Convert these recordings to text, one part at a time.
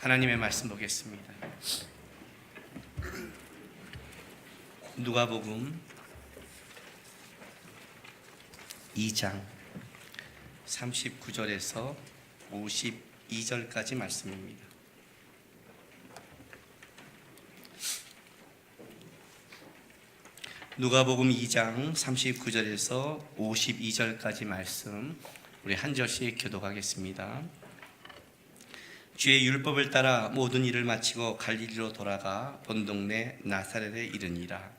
하나님의 말씀 보겠습니다. 누가복음 2장 39절에서 52절까지 말씀입니다. 누가복음 2장 39절에서 52절까지 말씀 우리 한 절씩 교독하겠습니다. 주의 율법을 따라 모든 일을 마치고 갈릴리로 돌아가 본 동네 나사렛에 이르니라.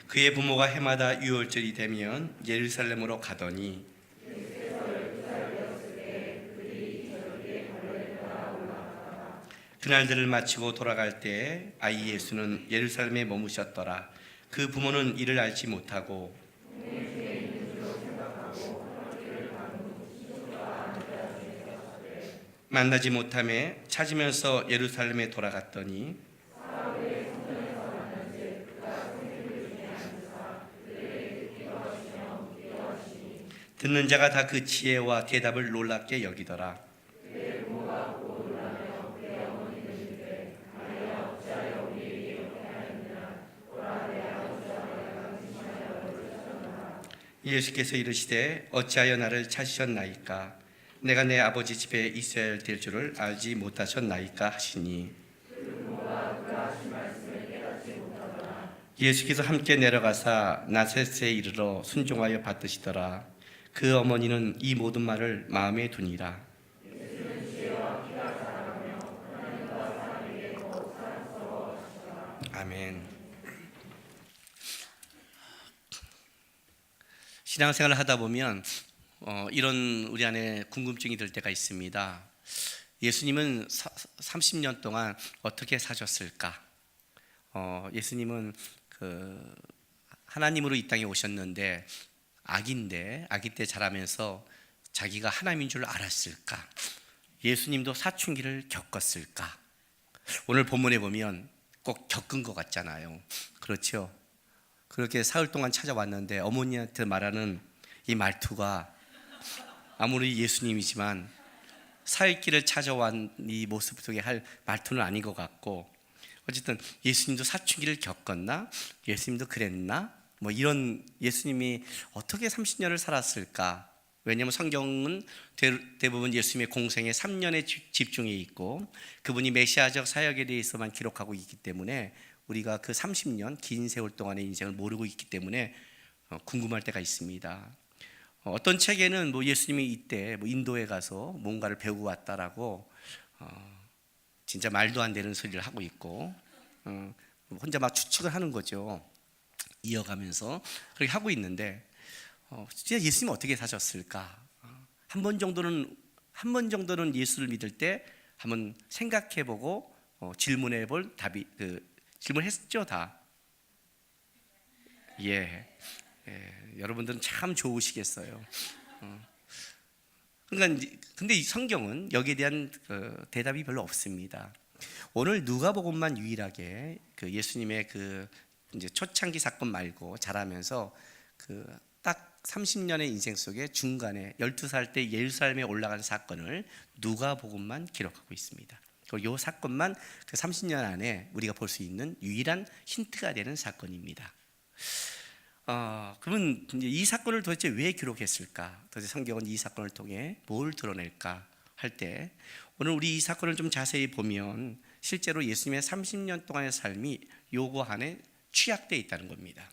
그의 부모가 해마다 유월절이 되면 예루살렘으로 가더니 그날들을 마치고 돌아갈 때 아이 예수는 예루살렘에 머무셨더라. 그 부모는 이를 알지 못하고 만나지 못하매 찾으면서 예루살렘에 돌아갔더니 듣는 자가 다 그 지혜와 대답을 놀랍게 여기더라. 예수께서 이르시되 어찌하여 나를 찾으셨나이까? 내가 내 아버지 집에 있어야 될 줄을 알지 못하셨나이까 하시니 예수께서 함께 내려가사 나사렛에 이르러 순종하여 받으시더라. 그 어머니는 이 모든 말을 마음에 두니라. 아멘. 신앙생활을 하다 보면 이런 우리 안에 궁금증이 들 때가 있습니다. 예수님은 30년 동안 어떻게 사셨을까? 예수님은 하나님으로 이 땅에 오셨는데 아기 때 자라면서 자기가 하나님인 줄 알았을까? 예수님도 사춘기를 겪었을까? 오늘 본문에 보면 꼭 겪은 것 같잖아요. 그렇죠? 그렇게 사흘 동안 찾아왔는데 어머니한테 말하는 이 말투가 아무리 예수님이지만 사흘길을 찾아온 이 모습 속에 할 말투는 아닌 것 같고, 어쨌든 예수님도 사춘기를 겪었나? 예수님도 그랬나? 이런 예수님이 어떻게 30년을 살았을까? 왜냐하면 성경은 대부분 예수님의 공생의 3년에 집중해 있고 그분이 메시아적 사역에 대해서만 기록하고 있기 때문에 우리가 그 30년 긴 세월 동안의 인생을 모르고 있기 때문에 궁금할 때가 있습니다. 어떤 책에는 예수님이 이때 인도에 가서 뭔가를 배우고 왔다라고 진짜 말도 안 되는 소리를 하고 있고 혼자 막 추측을 하는 거죠. 이어가면서 그렇게 하고 있는데 진짜 예수님은 어떻게 사셨을까? 한 번 정도는 예수를 믿을 때 한번 생각해보고 질문해볼 답이 질문했죠 다. 여러분들은 참 좋으시겠어요. 그러니까 근데 이 성경은 여기에 대한 대답이 별로 없습니다. 오늘 누가복음만 유일하게 예수님의 이제 초창기 사건 말고 자라면서 딱 30년의 인생 속에 중간에 12살 때 예루살렘에 올라간 사건을 누가복음만 기록하고 있습니다. 그리고 이 사건만 30년 안에 우리가 볼 수 있는 유일한 힌트가 되는 사건입니다. 그러면 이 사건을 도대체 왜 기록했을까? 도대체 성경은 이 사건을 통해 뭘 드러낼까 할 때 오늘 우리 이 사건을 좀 자세히 보면 실제로 예수님의 30년 동안의 삶이 요거 안에 취약되어 있다는 겁니다.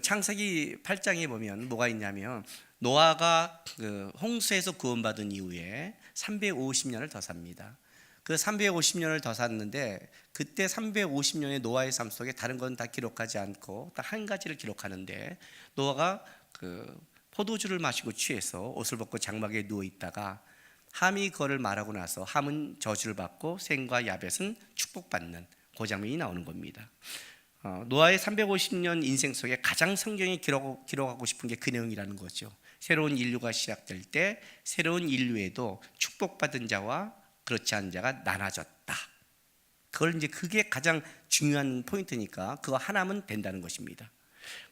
창세기 8장에 보면 뭐가 있냐면 노아가 홍수에서 구원받은 이후에 350년을 더 삽니다. 그 350년을 더 샀는데 그때 350년의 노아의 삶 속에 다른 건 다 기록하지 않고 딱 한 가지를 기록하는데 노아가 포도주를 마시고 취해서 옷을 벗고 장막에 누워 있다가 함이 그거를 말하고 나서 함은 저주를 받고 셈과 야벳은 축복받는 그 장면이 나오는 겁니다. 노아의 350년 인생 속에 가장 성경이 기록하고 싶은 게 그 내용이라는 거죠. 새로운 인류가 시작될 때 새로운 인류에도 축복받은 자와 그렇지 않은 자가 나눠졌다. 그게 가장 중요한 포인트니까 그거 하나면 된다는 것입니다.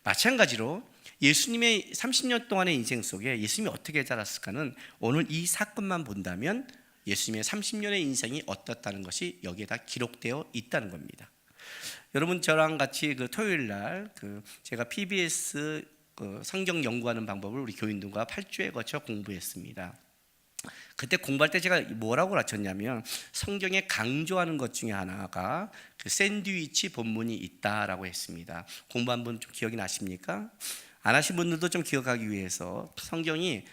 마찬가지로 예수님의 30년 동안의 인생 속에 예수님이 어떻게 자랐을까는 오늘 이 사건만 본다면 예수님의 30년의 인생이 어떻다는 것이 여기에다 기록되어 있다는 겁니다. 여러분 저랑 같이 그 토요일 날 제가 PBS 성경 연구하는 방법을 우리 교인들과 8주에 거쳐 공부했습니다. 그때 공부할 때 제가 뭐라고 가르쳤냐면 성경에 강조하는 것 중에 하나가 그 샌드위치 본문이 있다라고 했습니다. 공부 한번 좀 기억이 나십니까? 안 하신 분들도 좀 기억하기 위해서 성경이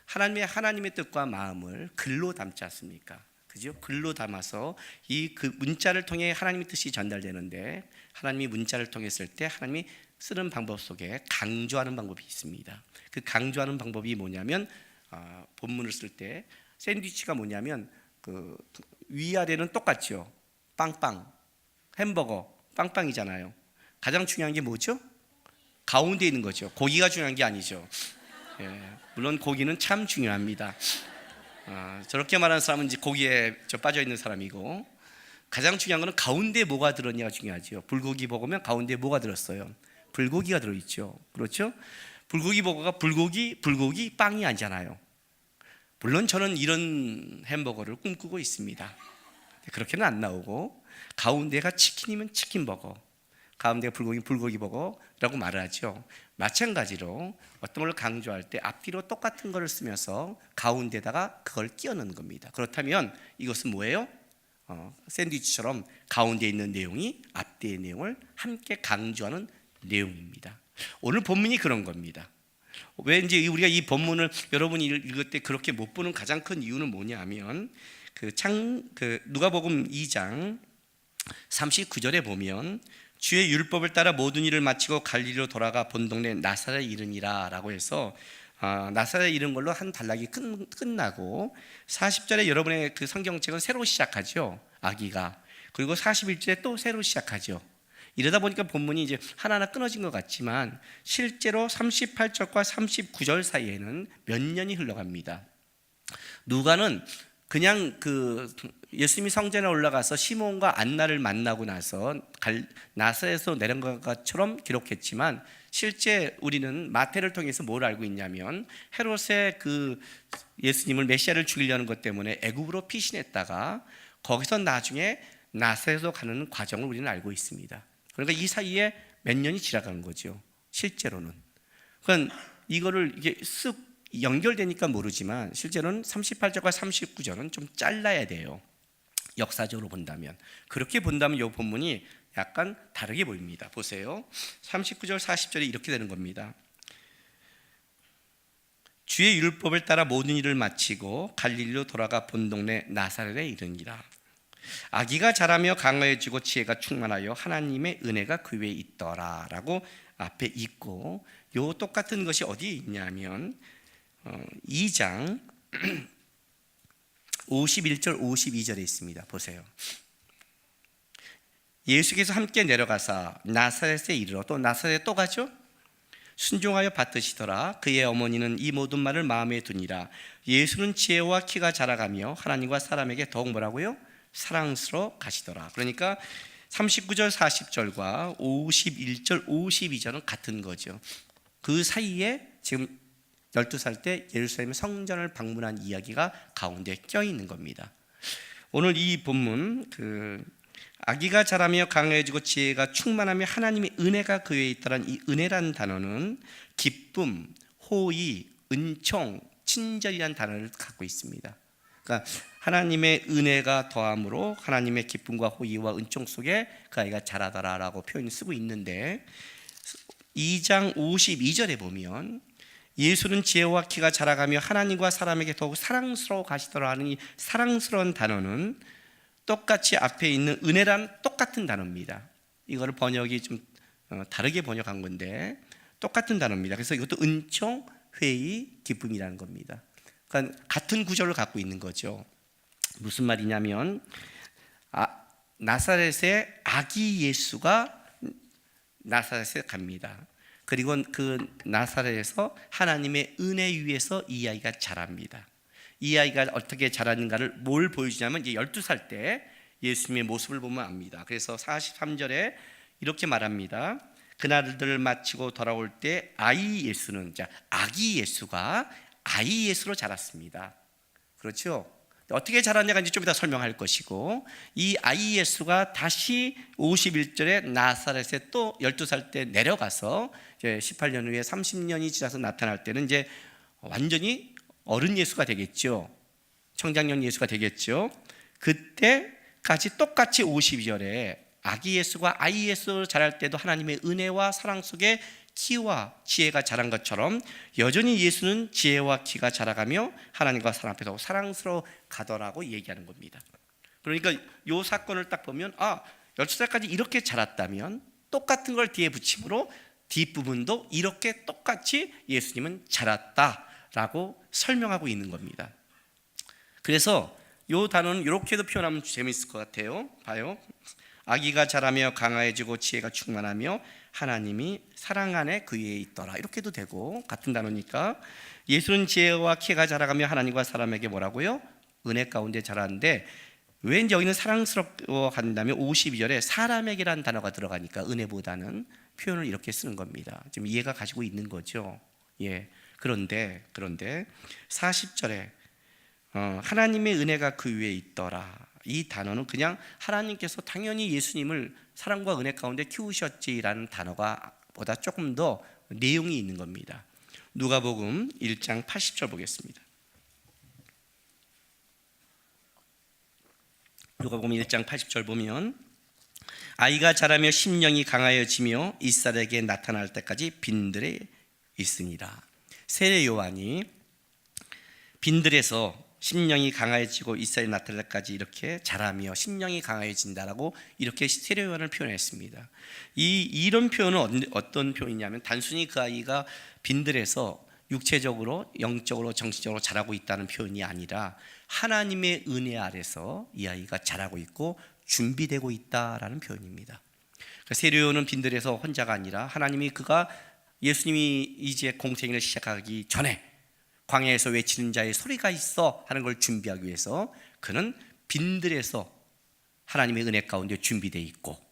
하나님의 뜻과 마음을 글로 담지 않습니까? 그죠? 글로 담아서 그 문자를 통해 하나님의 뜻이 전달되는데 하나님이 문자를 통했을 때 하나님이 쓰는 방법 속에 강조하는 방법이 있습니다. 그 강조하는 방법이 뭐냐면 본문을 쓸 때 샌드위치가 뭐냐면 위아래는 똑같죠. 빵빵, 햄버거, 빵빵이잖아요. 가장 중요한 게 뭐죠? 가운데 있는 거죠. 고기가 중요한 게 아니죠. 물론 고기는 참 중요합니다. 저렇게 말하는 사람은 이제 고기에 빠져 있는 사람이고, 가장 중요한 거는 가운데 뭐가 들었냐가 중요하죠. 불고기 버거면 가운데 뭐가 들었어요? 불고기가 들어있죠. 그렇죠? 불고기 버거가 불고기 빵이 아니잖아요. 물론 저는 이런 햄버거를 꿈꾸고 있습니다. 그렇게는 안 나오고, 가운데가 치킨이면 치킨 버거, 가운데가 불고기 버거라고 말을 하죠. 마찬가지로 어떤 걸 강조할 때 앞뒤로 똑같은 것을 쓰면서 가운데다가 그걸 끼워 넣는 겁니다. 그렇다면 이것은 뭐예요? 샌드위치처럼 가운데 있는 내용이 앞뒤의 내용을 함께 강조하는 내용입니다. 오늘 본문이 그런 겁니다. 왜 이제 우리가 이 본문을 여러분이 읽을 때 그렇게 못 보는 가장 큰 이유는 뭐냐면 누가복음 2장 39절에 보면 주의 율법을 따라 모든 일을 마치고 갈릴리로 돌아가 본 동네 나사렛에 이르니라 라고 해서 나사렛에 이른 걸로 한 단락이 끝나고 40절에 여러분의 그 성경책은 새로 시작하죠. 아기가. 그리고 41절에 또 새로 시작하죠. 이러다 보니까 본문이 이제 하나하나 끊어진 것 같지만 실제로 38절과 39절 사이에는 몇 년이 흘러갑니다. 누가는 그냥 예수님이 성전에 올라가서 시몬과 안나를 만나고 나서 나사렛에서 내려간 것처럼 기록했지만 실제 우리는 마태를 통해서 뭘 알고 있냐면 헤롯의 예수님을 메시아를 죽이려는 것 때문에 애굽으로 피신했다가 거기서 나중에 나사렛으로 가는 과정을 우리는 알고 있습니다. 그러니까 이 사이에 몇 년이 지나간 거죠. 실제로는. 그러니까 이거를 이게 쓱 연결되니까 모르지만 실제로는 38절과 39절은 좀 잘라야 돼요. 역사적으로 본다면. 그렇게 본다면 이 본문이 약간 다르게 보입니다. 보세요. 39절 40절이 이렇게 되는 겁니다. 주의 율법을 따라 모든 일을 마치고 갈릴리로 돌아가 본 동네 나사렛에 이르니라. 아기가 자라며 강화해지고 지혜가 충만하여 하나님의 은혜가 그 위에 있더라 라고 앞에 있고, 요 똑같은 것이 어디에 있냐면 2장 51절 52절에 있습니다. 보세요. 예수께서 함께 내려가사 나사렛에 이르러, 또 나사렛에 또 가죠. 순종하여 받으시더라. 그의 어머니는 이 모든 말을 마음에 두니라. 예수는 지혜와 키가 자라가며 하나님과 사람에게 더욱 뭐라고요? 사랑스러워 가시더라. 그러니까 39절 40절과 51절 52절은 같은 거죠. 그 사이에 지금 12살 때 예루살렘 성전을 방문한 이야기가 가운데 껴있는 겁니다. 오늘 이 본문 아기가 자라며 강해지고 지혜가 충만하며 하나님의 은혜가 그 위에 있다는 이 은혜라는 단어는 기쁨, 호의, 은총, 친절이라는 단어를 갖고 있습니다. 그러니까 하나님의 은혜가 더함으로 하나님의 기쁨과 호의와 은총 속에 그 아이가 자라더라라고 표현을 쓰고 있는데 2장 52절에 보면 예수는 지혜와 키가 자라가며 하나님과 사람에게 더욱 사랑스러워 가시더라 하는 이 사랑스러운 단어는 똑같이 앞에 있는 은혜란 똑같은 단어입니다. 이거를 번역이 좀 다르게 번역한 건데 똑같은 단어입니다. 그래서 이것도 은총, 회의, 기쁨이라는 겁니다. 그러니까 같은 구조를 갖고 있는 거죠. 무슨 말이냐면 나사렛의 아기 예수가 나사렛에 갑니다. 그리고 그 나사렛에서 하나님의 은혜 위에서 이 아이가 자랍니다. 이 아이가 어떻게 자라는가를 뭘 보여주냐면 이제 12살 때 예수님의 모습을 보면 압니다. 그래서 43절에 이렇게 말합니다. 그날들을 마치고 돌아올 때 아기 예수가 아이 예수로 자랐습니다. 그렇죠? 어떻게 자랐냐가 이제 좀 이따 설명할 것이고, 이 아이 예수가 다시 51절에 나사렛에 또 12살 때 내려가서 이제 18년 후에 30년이 지나서 나타날 때는 이제 완전히 어른 예수가 되겠죠. 청장년 예수가 되겠죠. 그때까지 똑같이 52절에 아기 예수가 아이 예수로 자랄 때도 하나님의 은혜와 사랑 속에 키와 지혜가 자란 것처럼 여전히 예수는 지혜와 키가 자라가며 하나님과 사람 앞에서 사랑스러워 가더라고 얘기하는 겁니다. 그러니까 이 사건을 딱 보면 12살까지 이렇게 자랐다면 똑같은 걸 뒤에 붙임으로 뒷부분도 이렇게 똑같이 예수님은 자랐다라고 설명하고 있는 겁니다. 그래서 이 단어는 이렇게도 표현하면 재미있을 것 같아요. 봐요. 아기가 자라며 강화해지고 지혜가 충만하며 하나님이 사랑 안에 그 위에 있더라, 이렇게도 되고, 같은 단어니까 예수는 지혜와 키가 자라가며 하나님과 사람에게 뭐라고요? 은혜 가운데 자라는데, 왜 이제 여기는 사랑스러워 간다면 52절에 사람에게라는 단어가 들어가니까 은혜보다는 표현을 이렇게 쓰는 겁니다. 지금 이해가 가지고 있는 거죠. 예. 그런데 40절에 하나님의 은혜가 그 위에 있더라, 이 단어는 그냥 하나님께서 당연히 예수님을 사랑과 은혜 가운데 키우셨지라는 단어가 보다 조금 더 내용이 있는 겁니다. 누가복음 1장 80절 보겠습니다. 누가복음 1장 80절 보면 아이가 자라며 심령이 강하여지며 이스라엘에게 나타날 때까지 빈들에 있으니라. 세례 요한이 빈들에서 심령이 강해지고 이스라엘에 나타날 때까지 이렇게 자라며 심령이 강해진다라고 이렇게 세례 요한을 표현했습니다. 이런 표현은 어떤 표현이냐면 단순히 그 아이가 빈들에서 육체적으로, 영적으로, 정신적으로 자라고 있다는 표현이 아니라 하나님의 은혜 아래서 이 아이가 자라고 있고 준비되고 있다라는 표현입니다. 세례 요한은 빈들에서 혼자가 아니라 하나님이 그가 예수님이 이제 공생애를 시작하기 전에 광야에서 외치는 자의 소리가 있어 하는 걸 준비하기 위해서 그는 빈들에서 하나님의 은혜 가운데 준비되어 있고,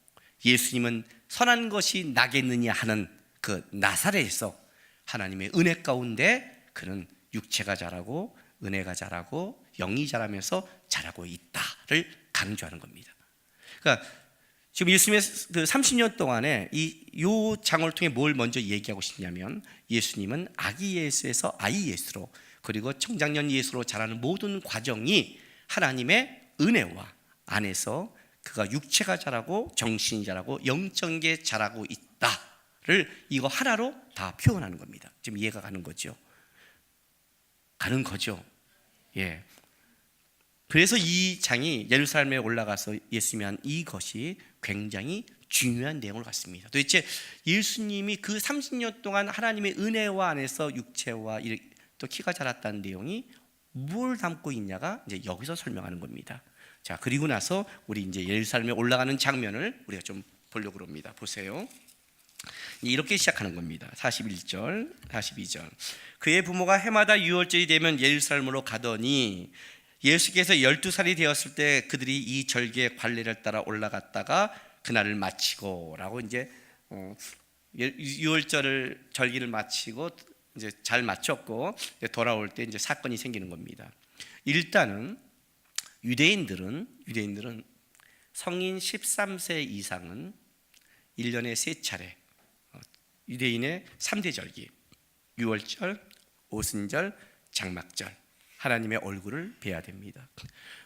예수님은 선한 것이 나겠느냐 하는 그 나사렛에서 하나님의 은혜 가운데 그는 육체가 자라고 은혜가 자라고 영이 자라면서 자라고 있다를 강조하는 겁니다. 그러니까 지금 예수님의 그 30년 동안에 요 장을 통해 뭘 먼저 얘기하고 싶냐면, 예수님은 아기 예수에서 아이 예수로, 그리고 청장년 예수로 자라는 모든 과정이 하나님의 은혜와 안에서 그가 육체가 자라고 정신이 자라고 영적인 게 자라고 있다를 이거 하나로 다 표현하는 겁니다. 지금 이해가 가는 거죠? 가는 거죠. 예. 그래서 이 장이 예루살렘에 올라가서 예수님이 한 이것이 굉장히 중요한 내용을 갖습니다. 도대체 예수님이 그 30년 동안 하나님의 은혜와 안에서 육체와 또 키가 자랐다는 내용이 뭘 담고 있냐가 이제 여기서 설명하는 겁니다. 자, 그리고 나서 우리 이제 예루살렘에 올라가는 장면을 우리가 좀 보려고 합니다. 보세요. 이렇게 시작하는 겁니다. 41절, 42절. 그의 부모가 해마다 유월절이 되면 예루살렘으로 가더니 예수께서 12살이 되었을 때 그들이 이 절기의 관례를 따라 올라갔다가 그날을 마치고 라고 이제 6월절 절기를 마치고 이제 잘 마쳤고 돌아올 때 이제 사건이 생기는 겁니다. 일단은 유대인들은 성인 13세 이상은 1년에 3차례 유대인의 3대 절기, 유월절, 오순절, 장막절, 하나님의 얼굴을 뵈야 됩니다.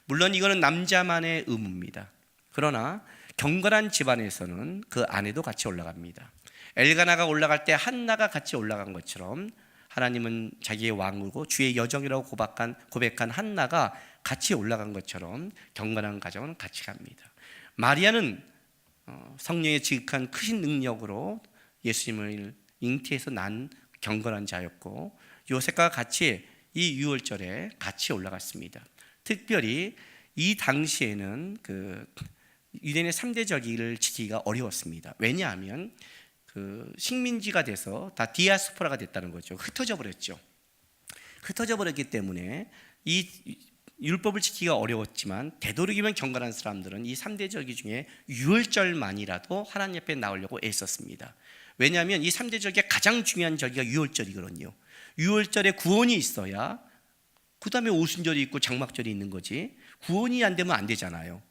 물론 이거는 남자만의 의무입니다. 그러나 경건한 집안에서는 그 아내도 같이 올라갑니다. 엘가나가 올라갈 때 한나가 같이 올라간 것처럼 하나님은 자기의 왕이고 주의 여정이라고 고백한 한나가 같이 올라간 것처럼 경건한 가정은 같이 갑니다. 마리아는 성령의 지극한 크신 능력으로 예수님을 잉태해서 난 경건한 자였고, 요셉과 같이 이 유월절에 같이 올라갔습니다. 특별히 이 당시에는 그 유대인의 3대 절기를 지키기가 어려웠습니다. 왜냐하면 그 식민지가 돼서 다 디아스포라가 됐다는 거죠. 흩어져 버렸죠. 흩어져 버렸기 때문에 이 율법을 지키기가 어려웠지만 되도록이면 경건한 사람들은 이 3대 절기 중에 유월절만이라도 하나님 앞에 나오려고 애썼습니다. 왜냐하면 이 3대 절기의 가장 중요한 절기가 유월절이거든요. 유월절에 구원이 있어야 그 다음에 오순절이 있고 장막절이 있는 거지, 구원이 안 되면 안 되잖아요.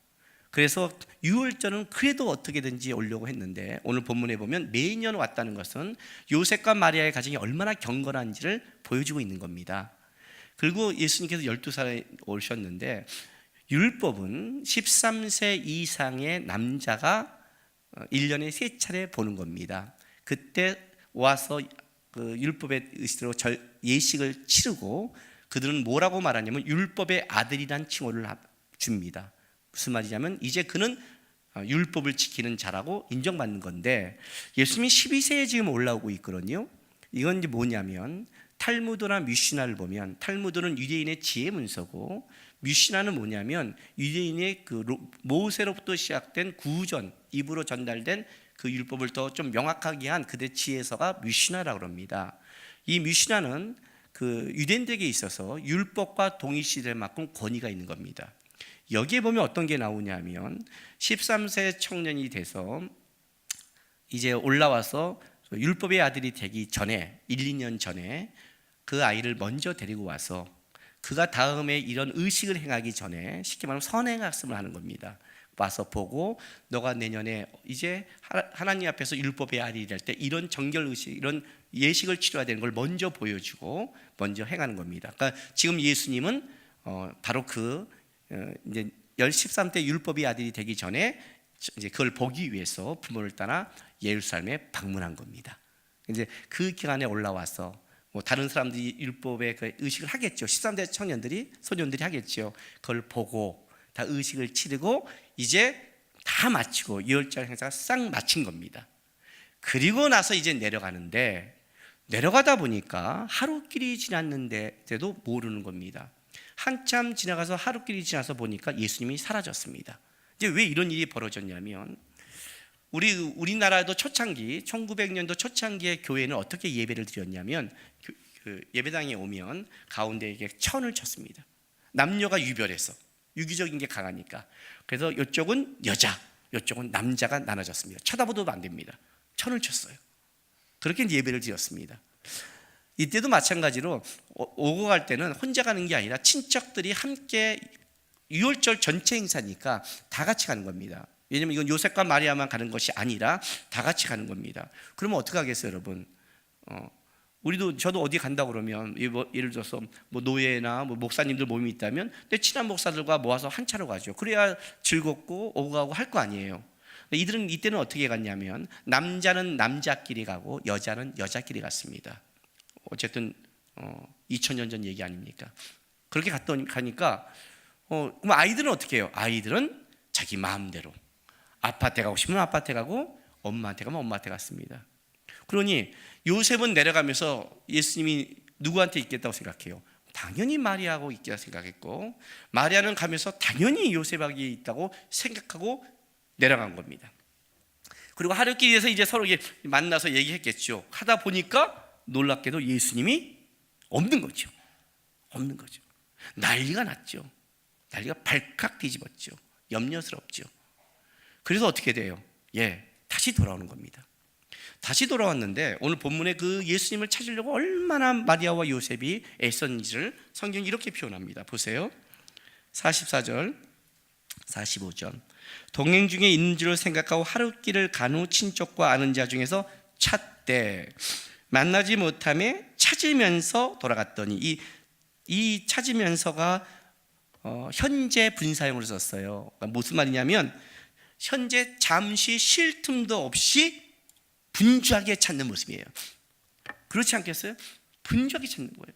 그래서 유월절은 그래도 어떻게든지 오려고 했는데, 오늘 본문에 보면 매년 왔다는 것은 요셉과 마리아의 가정이 얼마나 경건한지를 보여주고 있는 겁니다. 그리고 예수님께서 12살에 오셨는데, 율법은 13세 이상의 남자가 1년에 3차례 보는 겁니다. 그때 와서 그 율법의 의식으로 예식을 치르고 그들은 뭐라고 말하냐면 율법의 아들이란 칭호를 줍니다. 무슨 말이냐면 이제 그는 율법을 지키는 자라고 인정받는 건데, 예수님이 12세에 지금 올라오고 있거든요. 이건 이제 뭐냐면, 탈무드나 뮤시나를 보면, 탈무드는 유대인의 지혜 문서고 뮤시나는 뭐냐면 유대인의 그 모세로부터 시작된 구전, 입으로 전달된 그 율법을 더 좀 명확하게 한 그들의 지혜서가 뮤시나라고 합니다. 이 뮤시나는 그 유대인들에게 있어서 율법과 동일시될 만큼 권위가 있는 겁니다. 여기에 보면 어떤 게 나오냐면, 13세 청년이 돼서 이제 올라와서 율법의 아들이 되기 전에 1, 2년 전에 그 아이를 먼저 데리고 와서 그가 다음에 이런 의식을 행하기 전에 쉽게 말하면 선행학습을 하는 겁니다. 와서 보고 너가 내년에 이제 하나님 앞에서 율법의 아들이 될 때 이런 정결 의식, 이런 예식을 치러야 되는 걸 먼저 보여주고 먼저 행하는 겁니다. 그러니까 지금 예수님은 바로 이제 13대 율법의 아들이 되기 전에 이제 그걸 보기 위해서 부모를 따라 예루살렘에 방문한 겁니다. 이제 그 기간에 올라와서 뭐 다른 사람들이 율법의 그 의식을 하겠죠. 13대 청년들이, 소년들이 하겠죠. 그걸 보고 다 의식을 치르고 이제 다 마치고 유월절 행사가 싹 마친 겁니다. 그리고 나서 이제 내려가는데, 내려가다 보니까 하루길이 지났는데도 모르는 겁니다. 한참 지나가서 하루길이 지나서 보니까 예수님이 사라졌습니다. 이제 왜 이런 일이 벌어졌냐면, 우리나라도 초창기 1900년도 초창기의 교회는 어떻게 예배를 드렸냐면, 그 예배당에 오면 가운데 이게 천을 쳤습니다. 남녀가 유별해서 유기적인 게 강하니까. 그래서 이쪽은 여자, 이쪽은 남자가 나눠졌습니다. 쳐다보도 안 됩니다. 천을 쳤어요. 그렇게 예배를 드렸습니다. 이때도 마찬가지로 오고 갈 때는 혼자 가는 게 아니라 친척들이 함께, 유월절 전체 행사니까 다 같이 가는 겁니다. 왜냐면 이건 요셉과 마리아만 가는 것이 아니라 다 같이 가는 겁니다. 그러면 어떻게 하겠어요, 여러분? 저도 어디 간다 그러면 예를 들어서 뭐 노예나 뭐 목사님들 모임이 있다면 내 친한 목사들과 모아서 한 차로 가죠. 그래야 즐겁고 오고 가고 할 거 아니에요. 이들은 이때는 어떻게 갔냐면, 남자는 남자끼리 가고 여자는 여자끼리 갔습니다. 어쨌든 2000년 전 얘기 아닙니까? 그렇게 가니까 그럼 아이들은 어떻게 해요? 아이들은 자기 마음대로 아파트에 가고 싶으면 아파트에 가고, 엄마한테 가면 엄마한테 갔습니다. 그러니 요셉은 내려가면서 예수님이 누구한테 있겠다고 생각해요? 당연히 마리아하고 있겠다 생각했고, 마리아는 가면서 당연히 요셉하고 있다고 생각하고 내려간 겁니다. 그리고 하루길에서 이제 서로 만나서 얘기했겠죠. 하다 보니까 놀랍게도 예수님이 없는 거죠. 없는 거죠. 난리가 났죠. 난리가 발칵 뒤집었죠. 염려스럽죠. 그래서 어떻게 돼요? 다시 돌아오는 겁니다. 다시 돌아왔는데, 오늘 본문에 그 예수님을 찾으려고 얼마나 마리아와 요셉이 애썼는지를 성경이 이렇게 표현합니다. 보세요. 44절 45절. 동행 중에 있는 줄을 생각하고 하루길을 간 후 친족과 아는 자 중에서 찾되 만나지 못하며 찾으면서 돌아갔더니, 이 찾으면서가 현재 분사형으로 썼어요. 그러니까 무슨 말이냐면, 현재 잠시 쉴 틈도 없이 분주하게 찾는 모습이에요. 그렇지 않겠어요? 분주하게 찾는 거예요.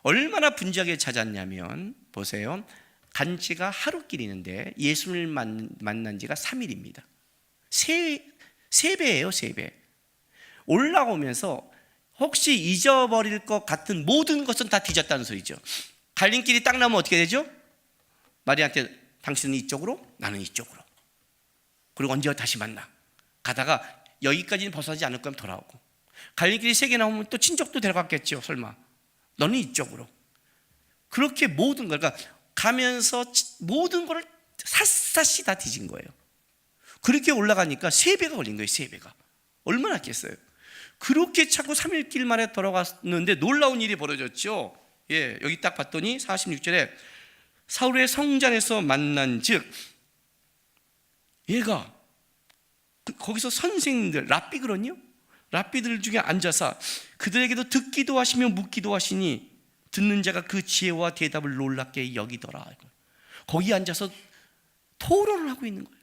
얼마나 분주하게 찾았냐면, 보세요. 간지가 하루길이는데 예수님을 만난 지가 3일입니다. 세 배예요, 3배. 올라오면서 혹시 잊어버릴 것 같은 모든 것은 다 뒤졌다는 소리죠. 갈림길이 딱 나면 어떻게 되죠? 마리아한테 당신은 이쪽으로, 나는 이쪽으로. 그리고 언제 다시 만나. 가다가 여기까지는 벗어나지 않을 거면 돌아오고, 갈림길이 3개 나오면 또 친척도 데려갔겠죠, 설마. 너는 이쪽으로. 그렇게 모든 걸, 그러니까 가면서 모든 걸 샅샅이 다 뒤진 거예요. 그렇게 올라가니까 3배가 걸린 거예요, 3배가. 얼마나 했겠어요? 그렇게 찾고 3일길 만에 돌아갔는데 놀라운 일이 벌어졌죠. 예, 여기 딱 봤더니 46절에 사울의 성전에서 만난즉, 얘가 거기서 선생님들, 랍비거든요. 랍비들 중에 앉아서 그들에게도 듣기도 하시며 묻기도 하시니 듣는 자가 그 지혜와 대답을 놀랍게 여기더라. 거기 앉아서 토론을 하고 있는 거예요.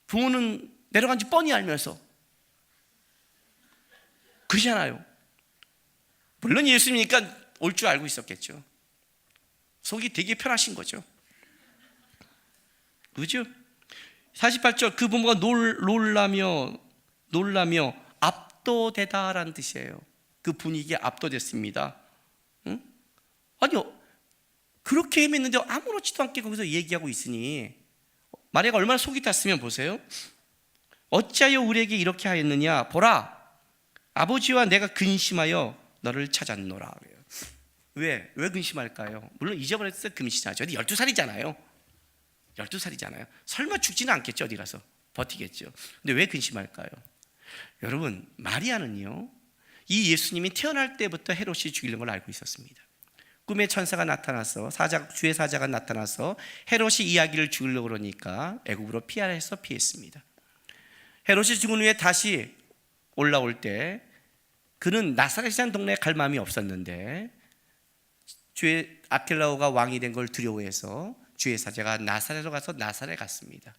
부모는 내려간 지 뻔히 알면서. 그러잖아요. 물론 예수님이니까 올 줄 알고 있었겠죠. 속이 되게 편하신 거죠. 그죠? 48절, 그 부모가 놀라며 압도되다라는 뜻이에요. 그 분위기에 압도됐습니다. 응? 아니요, 그렇게 헤맸는데 아무렇지도 않게 거기서 얘기하고 있으니 마리아가 얼마나 속이 탔으면 보세요. 어찌하여 우리에게 이렇게 하였느냐, 보라, 아버지와 내가 근심하여 너를 찾았노라. 왜 근심할까요? 물론 잊어버렸을 때 근심하죠. 12살이잖아요 12살이잖아요 설마 죽지는 않겠죠. 어디 가서 버티겠죠. 근데 왜 근심할까요? 여러분, 마리아는요, 이 예수님이 태어날 때부터 헤롯이 죽이려는 걸 알고 있었습니다. 꿈에 천사가 나타나서 주의 사자가 나타나서 헤롯이 이야기를 죽이려고 그러니까 애국으로 피하라 해서 피했습니다. 헤롯이 죽은 후에 다시 올라올 때 그는 나사렛이라는 동네에 갈 마음이 없었는데 주의 아킬라오가 왕이 된 걸 두려워해서 주의 사자가 나사렛으로 가서 나사렛에 갔습니다.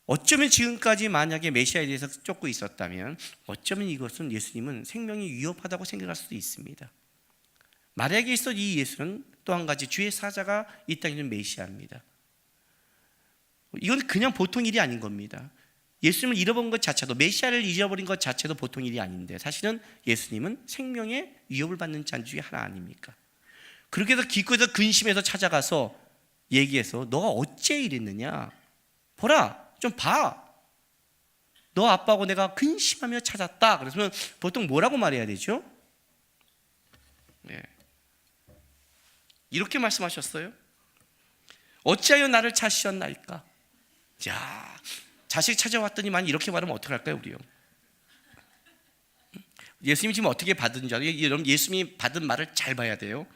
어쩌면 지금까지 만약에 메시아에 대해서 쫓고 있었다면 어쩌면 이것은 예수님은 생명이 위협하다고 생각할 수도 있습니다. 마리아에게 있어 이 예수는 또 한 가지 주의 사자가 이 땅에 있는 메시아입니다. 이건 그냥 보통 일이 아닌 겁니다. 예수님을 잃어버린 것 자체도, 메시아를 잃어버린 것 자체도 보통 일이 아닌데 사실은 예수님은 생명의 위협을 받는 자 중에 하나 아닙니까? 그렇게 해서 기껏해서 근심해서 찾아가서 얘기해서 너가 어째 이랬느냐, 보라, 좀 봐, 너 아빠하고 내가 근심하며 찾았다. 그래서 보통 뭐라고 말해야 되죠? 네. 이렇게 말씀하셨어요. 어찌하여 나를 찾으셨나이까. 자, 자식 찾아왔더니만 이렇게 말하면 어떡할까요, 우리요? 예수님이 지금 어떻게 받은 줄 알아요? 여러분, 예수님이 받은 말을 잘 봐야 돼요.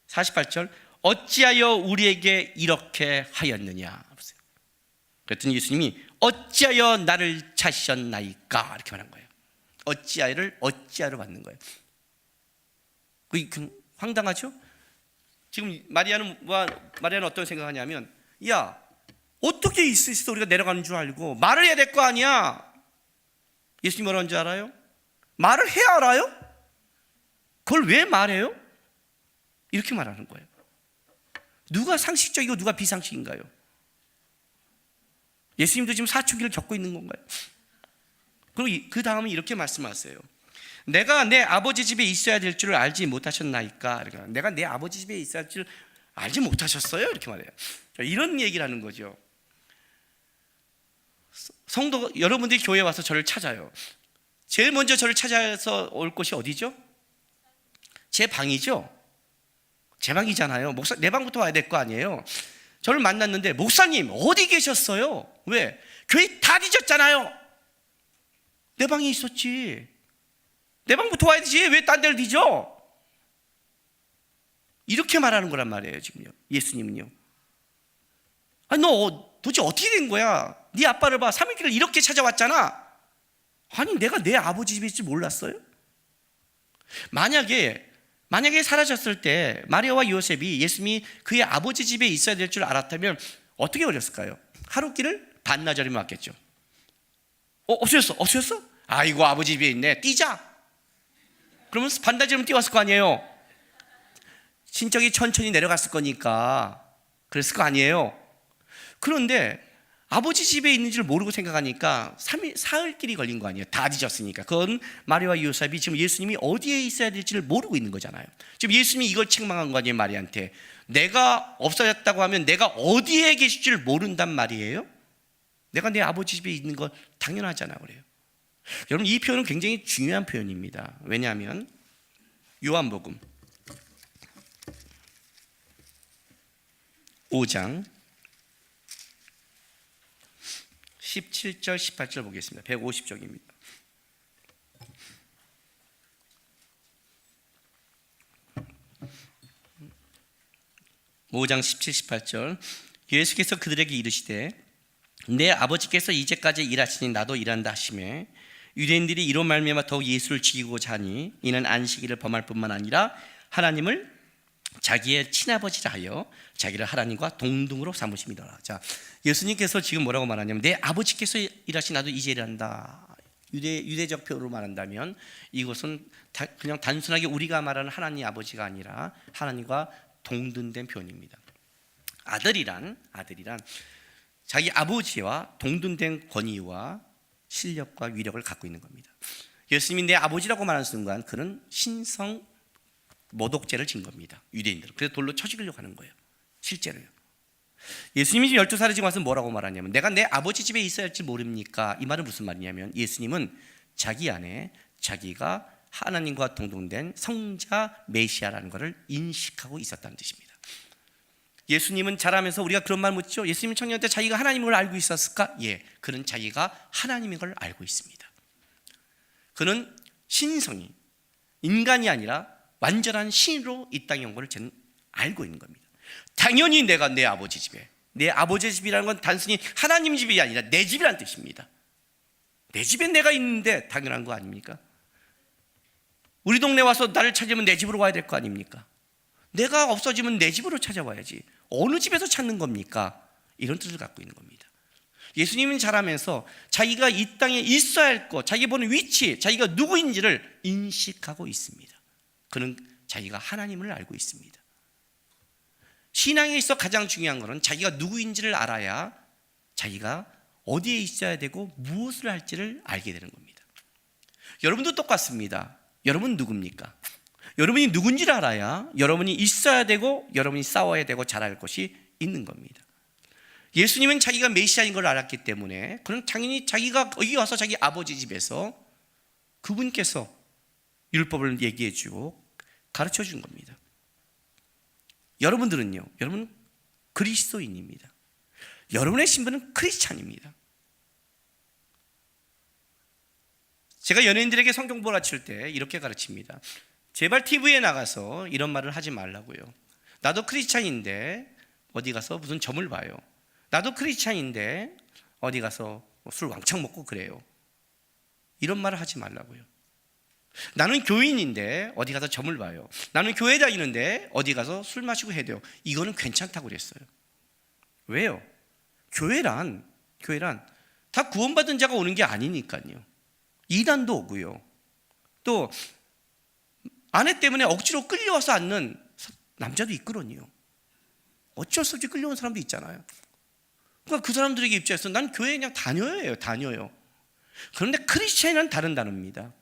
48절, 어찌하여 우리에게 이렇게 하였느냐. 그랬더니 예수님이 어찌하여 나를 찾으셨나이까 이렇게 말한 거예요. 어찌하여를 어찌하여 받는 거예요. 그 황당하죠? 지금 마리아는 어떤 생각하냐면, 야, 어떻게 있을 수 있어? 우리가 내려가는 줄 알고 말을 해야 될 거 아니야. 예수님 뭐라는 줄 알아요? 말을 해야 알아요? 그걸 왜 말해요? 이렇게 말하는 거예요. 누가 상식적이고 누가 비상식인가요? 예수님도 지금 사춘기를 겪고 있는 건가요? 그리고 그 다음에 이렇게 말씀하세요. 내가 내 아버지 집에 있어야 될 줄을 알지 못하셨나이까. 내가 내 아버지 집에 있어야 할 줄 알지 못하셨어요? 이렇게 말해요. 이런 얘기를 하는 거죠. 성도 여러분들이 교회에 와서 저를 찾아요. 제일 먼저 저를 찾아서 올 곳이 어디죠? 제 방이죠. 제 방이잖아요. 내 방부터 와야 될 거 아니에요. 저를 만났는데, 목사님 어디 계셨어요? 왜? 교회 다 뒤졌잖아요. 내 방에 있었지. 내 방부터 와야 되지. 왜 딴 데를 뒤져? 이렇게 말하는 거란 말이에요. 지금요, 예수님은요. 아니, 너 도대체 어떻게 된 거야? 네 아빠를 봐, 3일길을 이렇게 찾아왔잖아. 아니, 내가 내 아버지 집일 줄 몰랐어요? 만약에 사라졌을 때 마리아와 요셉이 예수님이 그의 아버지 집에 있어야 될 줄 알았다면 어떻게 어렸을까요? 하루길을 반나절이면 왔겠죠. 없어졌어? 아이고, 아버지 집에 있네, 뛰자. 그러면 반나절이면 뛰었을 거 아니에요. 친척이 천천히 내려갔을 거니까 그랬을 거 아니에요. 그런데 아버지 집에 있는 줄 모르고 생각하니까 사흘길이 걸린 거 아니에요. 다 뒤졌으니까. 그건 마리아와 요셉이 지금 예수님이 어디에 있어야 될지를 모르고 있는 거잖아요. 지금 예수님이 이걸 책망한 거 아니에요, 마리아한테. 내가 없어졌다고 하면 내가 어디에 계실 줄 모른단 말이에요. 내가 내 아버지 집에 있는 거 당연하잖아요. 그래요. 여러분, 이 표현은 굉장히 중요한 표현입니다. 왜냐하면 요한복음 5장 17절 18절 보겠습니다. 150쪽입니다. 5장 17, 18절. 예수께서 그들에게 이르시되 내 아버지께서 이제까지 일하시니 나도 일한다 하시매 유대인들이 이로 말미암아 더욱 예수를 죽이고자 하니 이는 안식일을 범할 뿐만 아니라 하나님을 자기의 친아버지라 하여 자기를 하나님과 동등으로 삼으심이더라. 자, 예수님께서 지금 뭐라고 말하냐면 내 아버지께서 일하시 나도 이제 일한다. 유대적 표현으로 말한다면 이것은 그냥 단순하게 우리가 말하는 하나님 아버지가 아니라 하나님과 동등된 표현입니다. 아들이란 자기 아버지와 동등된 권위와 실력과 위력을 갖고 있는 겁니다. 예수님이 내 아버지라고 말하는 순간 그는 신성 모독죄를 진 겁니다. 유대인들은. 그래서 돌로 쳐 죽이려고 하는 거예요. 실제로요. 예수님이 12살에 지금 와서 뭐라고 말하냐면 내가 내 아버지 집에 있어야 할지 모릅니까? 이 말은 무슨 말이냐면 예수님은 자기 안에 자기가 하나님과 동등된 성자 메시아라는 것을 인식하고 있었다는 뜻입니다. 예수님은 자라면서 우리가 그런 말 묻죠. 예수님 청년 때 자기가 하나님을 알고 있었을까? 예, 그는 자기가 하나님인 걸 알고 있습니다. 그는 신성이 인간이 아니라 완전한 신으로 이 땅에 온 것을 저는 알고 있는 겁니다. 당연히 내가 내 아버지 집에, 내 아버지 집이라는 건 단순히 하나님 집이 아니라 내 집이란 뜻입니다. 내 집에 내가 있는데 당연한 거 아닙니까? 우리 동네 와서 나를 찾으면 내 집으로 와야 될 거 아닙니까? 내가 없어지면 내 집으로 찾아와야지. 어느 집에서 찾는 겁니까? 이런 뜻을 갖고 있는 겁니다. 예수님은 자라면서 자기가 이 땅에 있어야 할 것, 자기 보는 위치, 자기가 누구인지를 인식하고 있습니다. 그는 자기가 하나님을 알고 있습니다. 신앙에 있어 가장 중요한 것은 자기가 누구인지를 알아야 자기가 어디에 있어야 되고 무엇을 할지를 알게 되는 겁니다. 여러분도 똑같습니다. 여러분 누굽니까? 여러분이 누군지를 알아야 여러분이 있어야 되고 여러분이 싸워야 되고 잘할 것이 있는 겁니다. 예수님은 자기가 메시아인 걸 알았기 때문에 그는 당연히 자기가 여기 와서 자기 아버지 집에서 그분께서 율법을 얘기해 주고 가르쳐 준 겁니다. 여러분들은요, 여러분 그리스도인입니다. 여러분의 신분은 크리스찬입니다. 제가 연예인들에게 성경 가르칠 때 이렇게 가르칩니다. 제발 TV에 나가서 이런 말을 하지 말라고요. 나도 크리스찬인데 어디 가서 무슨 점을 봐요. 나도 크리스찬인데 어디 가서 술 왕창 먹고 그래요. 이런 말을 하지 말라고요. 나는 교인인데 어디 가서 점을 봐요. 나는 교회 다니는데 어디 가서 술 마시고 해야 돼요. 이거는 괜찮다고 그랬어요. 왜요? 교회란 다 구원받은 자가 오는 게 아니니까요. 이단도 오고요. 또 아내 때문에 억지로 끌려와서 앉는 남자도 있거든요. 어쩔 수 없이 끌려온 사람도 있잖아요. 그러니까 그 사람들에게 입장에서 난 교회 그냥 다녀요. 그런데 크리스찬은 다른 단어입니다.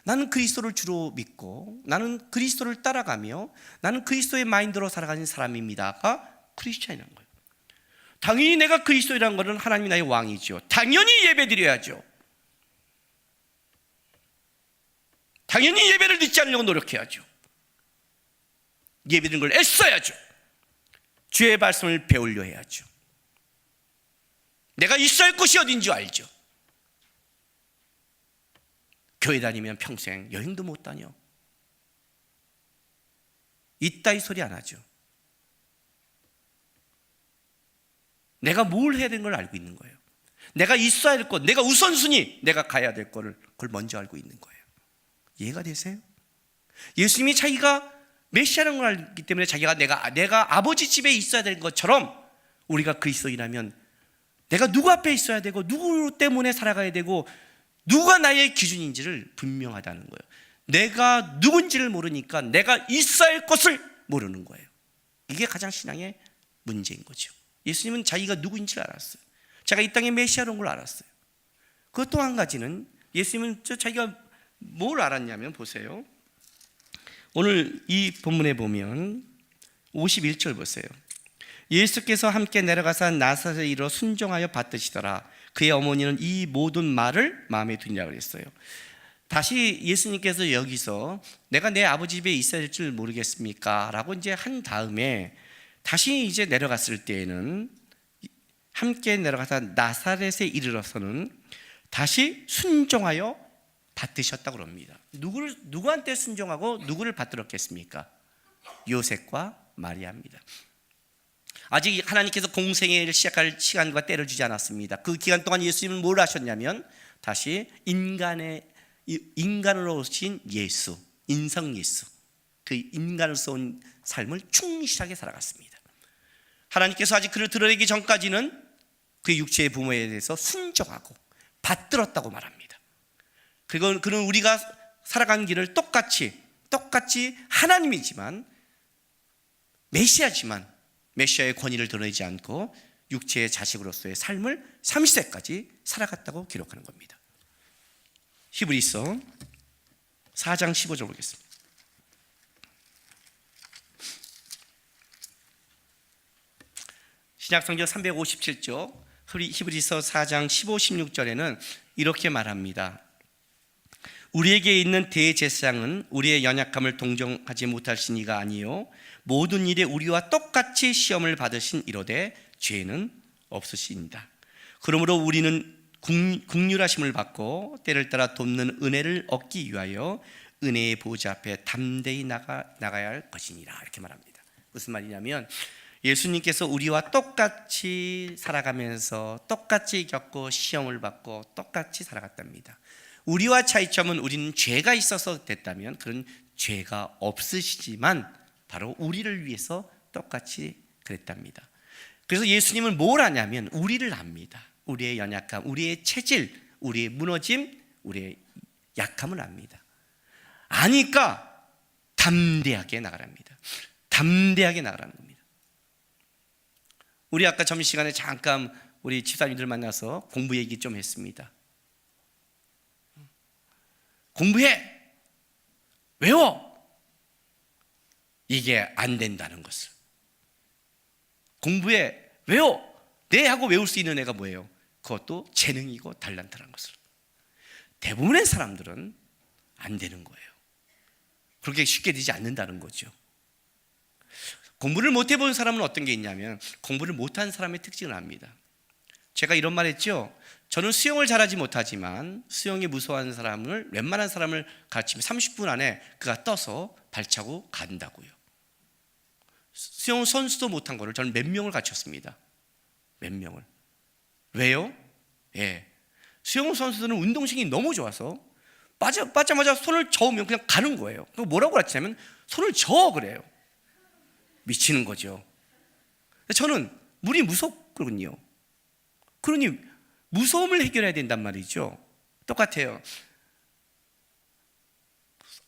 나는 그리스도를 주로 믿고 나는 그리스도를 따라가며 나는 그리스도의 마인드로 살아가는 사람입니다가 크리스찬이라는 거예요. 당연히 내가 그리스도이라는 것은 하나님이 나의 왕이죠. 당연히 예배드려야죠. 당연히 예배를 늦지 않으려고 노력해야죠. 예배드리는 걸 애써야죠. 주의 말씀을 배우려 해야죠. 내가 있어야 할 곳이 어딘지 알죠. 교회 다니면 평생 여행도 못 다녀. 이따위 소리 안 하죠. 내가 뭘 해야 되는 걸 알고 있는 거예요. 내가 있어야 될 것, 내가 우선순위, 내가 가야 될 거를 그걸 먼저 알고 있는 거예요. 이해가 되세요? 예수님이 자기가 메시아라는 걸 알기 때문에 자기가 내가 아버지 집에 있어야 될 것처럼 우리가 그리스도인이라면 내가 누구 앞에 있어야 되고 누구 때문에 살아가야 되고 누가 나의 기준인지를 분명하다는 거예요. 내가 누군지를 모르니까 내가 있어야 할 것을 모르는 거예요. 이게 가장 신앙의 문제인 거죠. 예수님은 자기가 누구인지를 알았어요. 자기가 이 땅에 메시아로 온 걸 알았어요. 그것 또 한 가지는 예수님은 자기가 뭘 알았냐면 보세요. 오늘 이 본문에 보면 51절 보세요. 예수께서 함께 내려가사 나사렛에 이르러 순종하여 받드시더라. 그의 어머니는 이 모든 말을 마음에 두니라 그랬어요. 다시 예수님께서 여기서 내가 내 아버지 집에 있어야 될 줄 모르겠습니까? 라고 이제 한 다음에 다시 이제 내려갔을 때에는 함께 내려가서 나사렛에 이르러서는 다시 순종하여 받드셨다고 합니다. 누구한테 순종하고 누구를 받들었겠습니까? 요셉과 마리아입니다. 아직 하나님께서 공생애를 시작할 시간과 때를 주지 않았습니다. 그 기간 동안 예수님은 뭘 하셨냐면 다시 인간으로 오신 예수, 인성 예수, 그 인간으로서 온 삶을 충실하게 살아갔습니다. 하나님께서 아직 그를 드러내기 전까지는 그 육체의 부모에 대해서 순종하고 받들었다고 말합니다. 그리고 그는 우리가 살아간 길을 똑같이 하나님이지만 메시아지만 메시아의 권위를 드러내지 않고 육체의 자식으로서의 삶을 30세까지 살아갔다고 기록하는 겁니다. 히브리서 4장 15절 보겠습니다. 신약성경 357조 히브리서 4장 15, 16절에는 이렇게 말합니다. 우리에게 있는 대제사장은 우리의 연약함을 동정하지 못하신 이가 아니요 모든 일에 우리와 똑같이 시험을 받으신 이로되 죄는 없으시니이다. 그러므로 우리는 긍휼하심을 받고 때를 따라 돕는 은혜를 얻기 위하여 은혜의 보좌 앞에 담대히 나가야 할 것이니라. 이렇게 말합니다. 무슨 말이냐면 예수님께서 우리와 똑같이 살아가면서 똑같이 겪고 시험을 받고 똑같이 살아갔답니다. 우리와 차이점은 우리는 죄가 있어서 됐다면 그런 죄가 없으시지만 바로 우리를 위해서 똑같이 그랬답니다. 그래서 예수님은 뭘 하냐면 우리를 압니다. 우리의 연약함, 우리의 체질, 우리의 무너짐, 우리의 약함을 압니다. 아니까 담대하게 나가랍니다. 담대하게 나가라는 겁니다. 우리 아까 점심시간에 잠깐 우리 집사님들 만나서 공부 얘기 좀 했습니다. 공부해! 외워! 이게 안 된다는 것을. 공부해! 외워! 네 하고 외울 수 있는 애가 뭐예요? 그것도 재능이고 달란트라는 것을. 대부분의 사람들은 안 되는 거예요. 그렇게 쉽게 되지 않는다는 거죠. 공부를 못 해본 사람은 어떤 게 있냐면 공부를 못한 사람의 특징을 압니다. 제가 이런 말 했죠. 저는 수영을 잘하지 못하지만 수영이 무서워하는 사람을 웬만한 사람을 가르치면 30분 안에 그가 떠서 발차고 간다고요. 수영 선수도 못한 거를 저는 몇 명을 가르쳤습니다. 몇 명을. 왜요? 예. 수영 선수들은 운동신경이 너무 좋아서 빠자마자 손을 저으면 그냥 가는 거예요. 그거 뭐라고 가르치냐면 손을 저어 그래요. 미치는 거죠. 저는 물이 무섭거든요. 그러니 무서움을 해결해야 된단 말이죠. 똑같아요.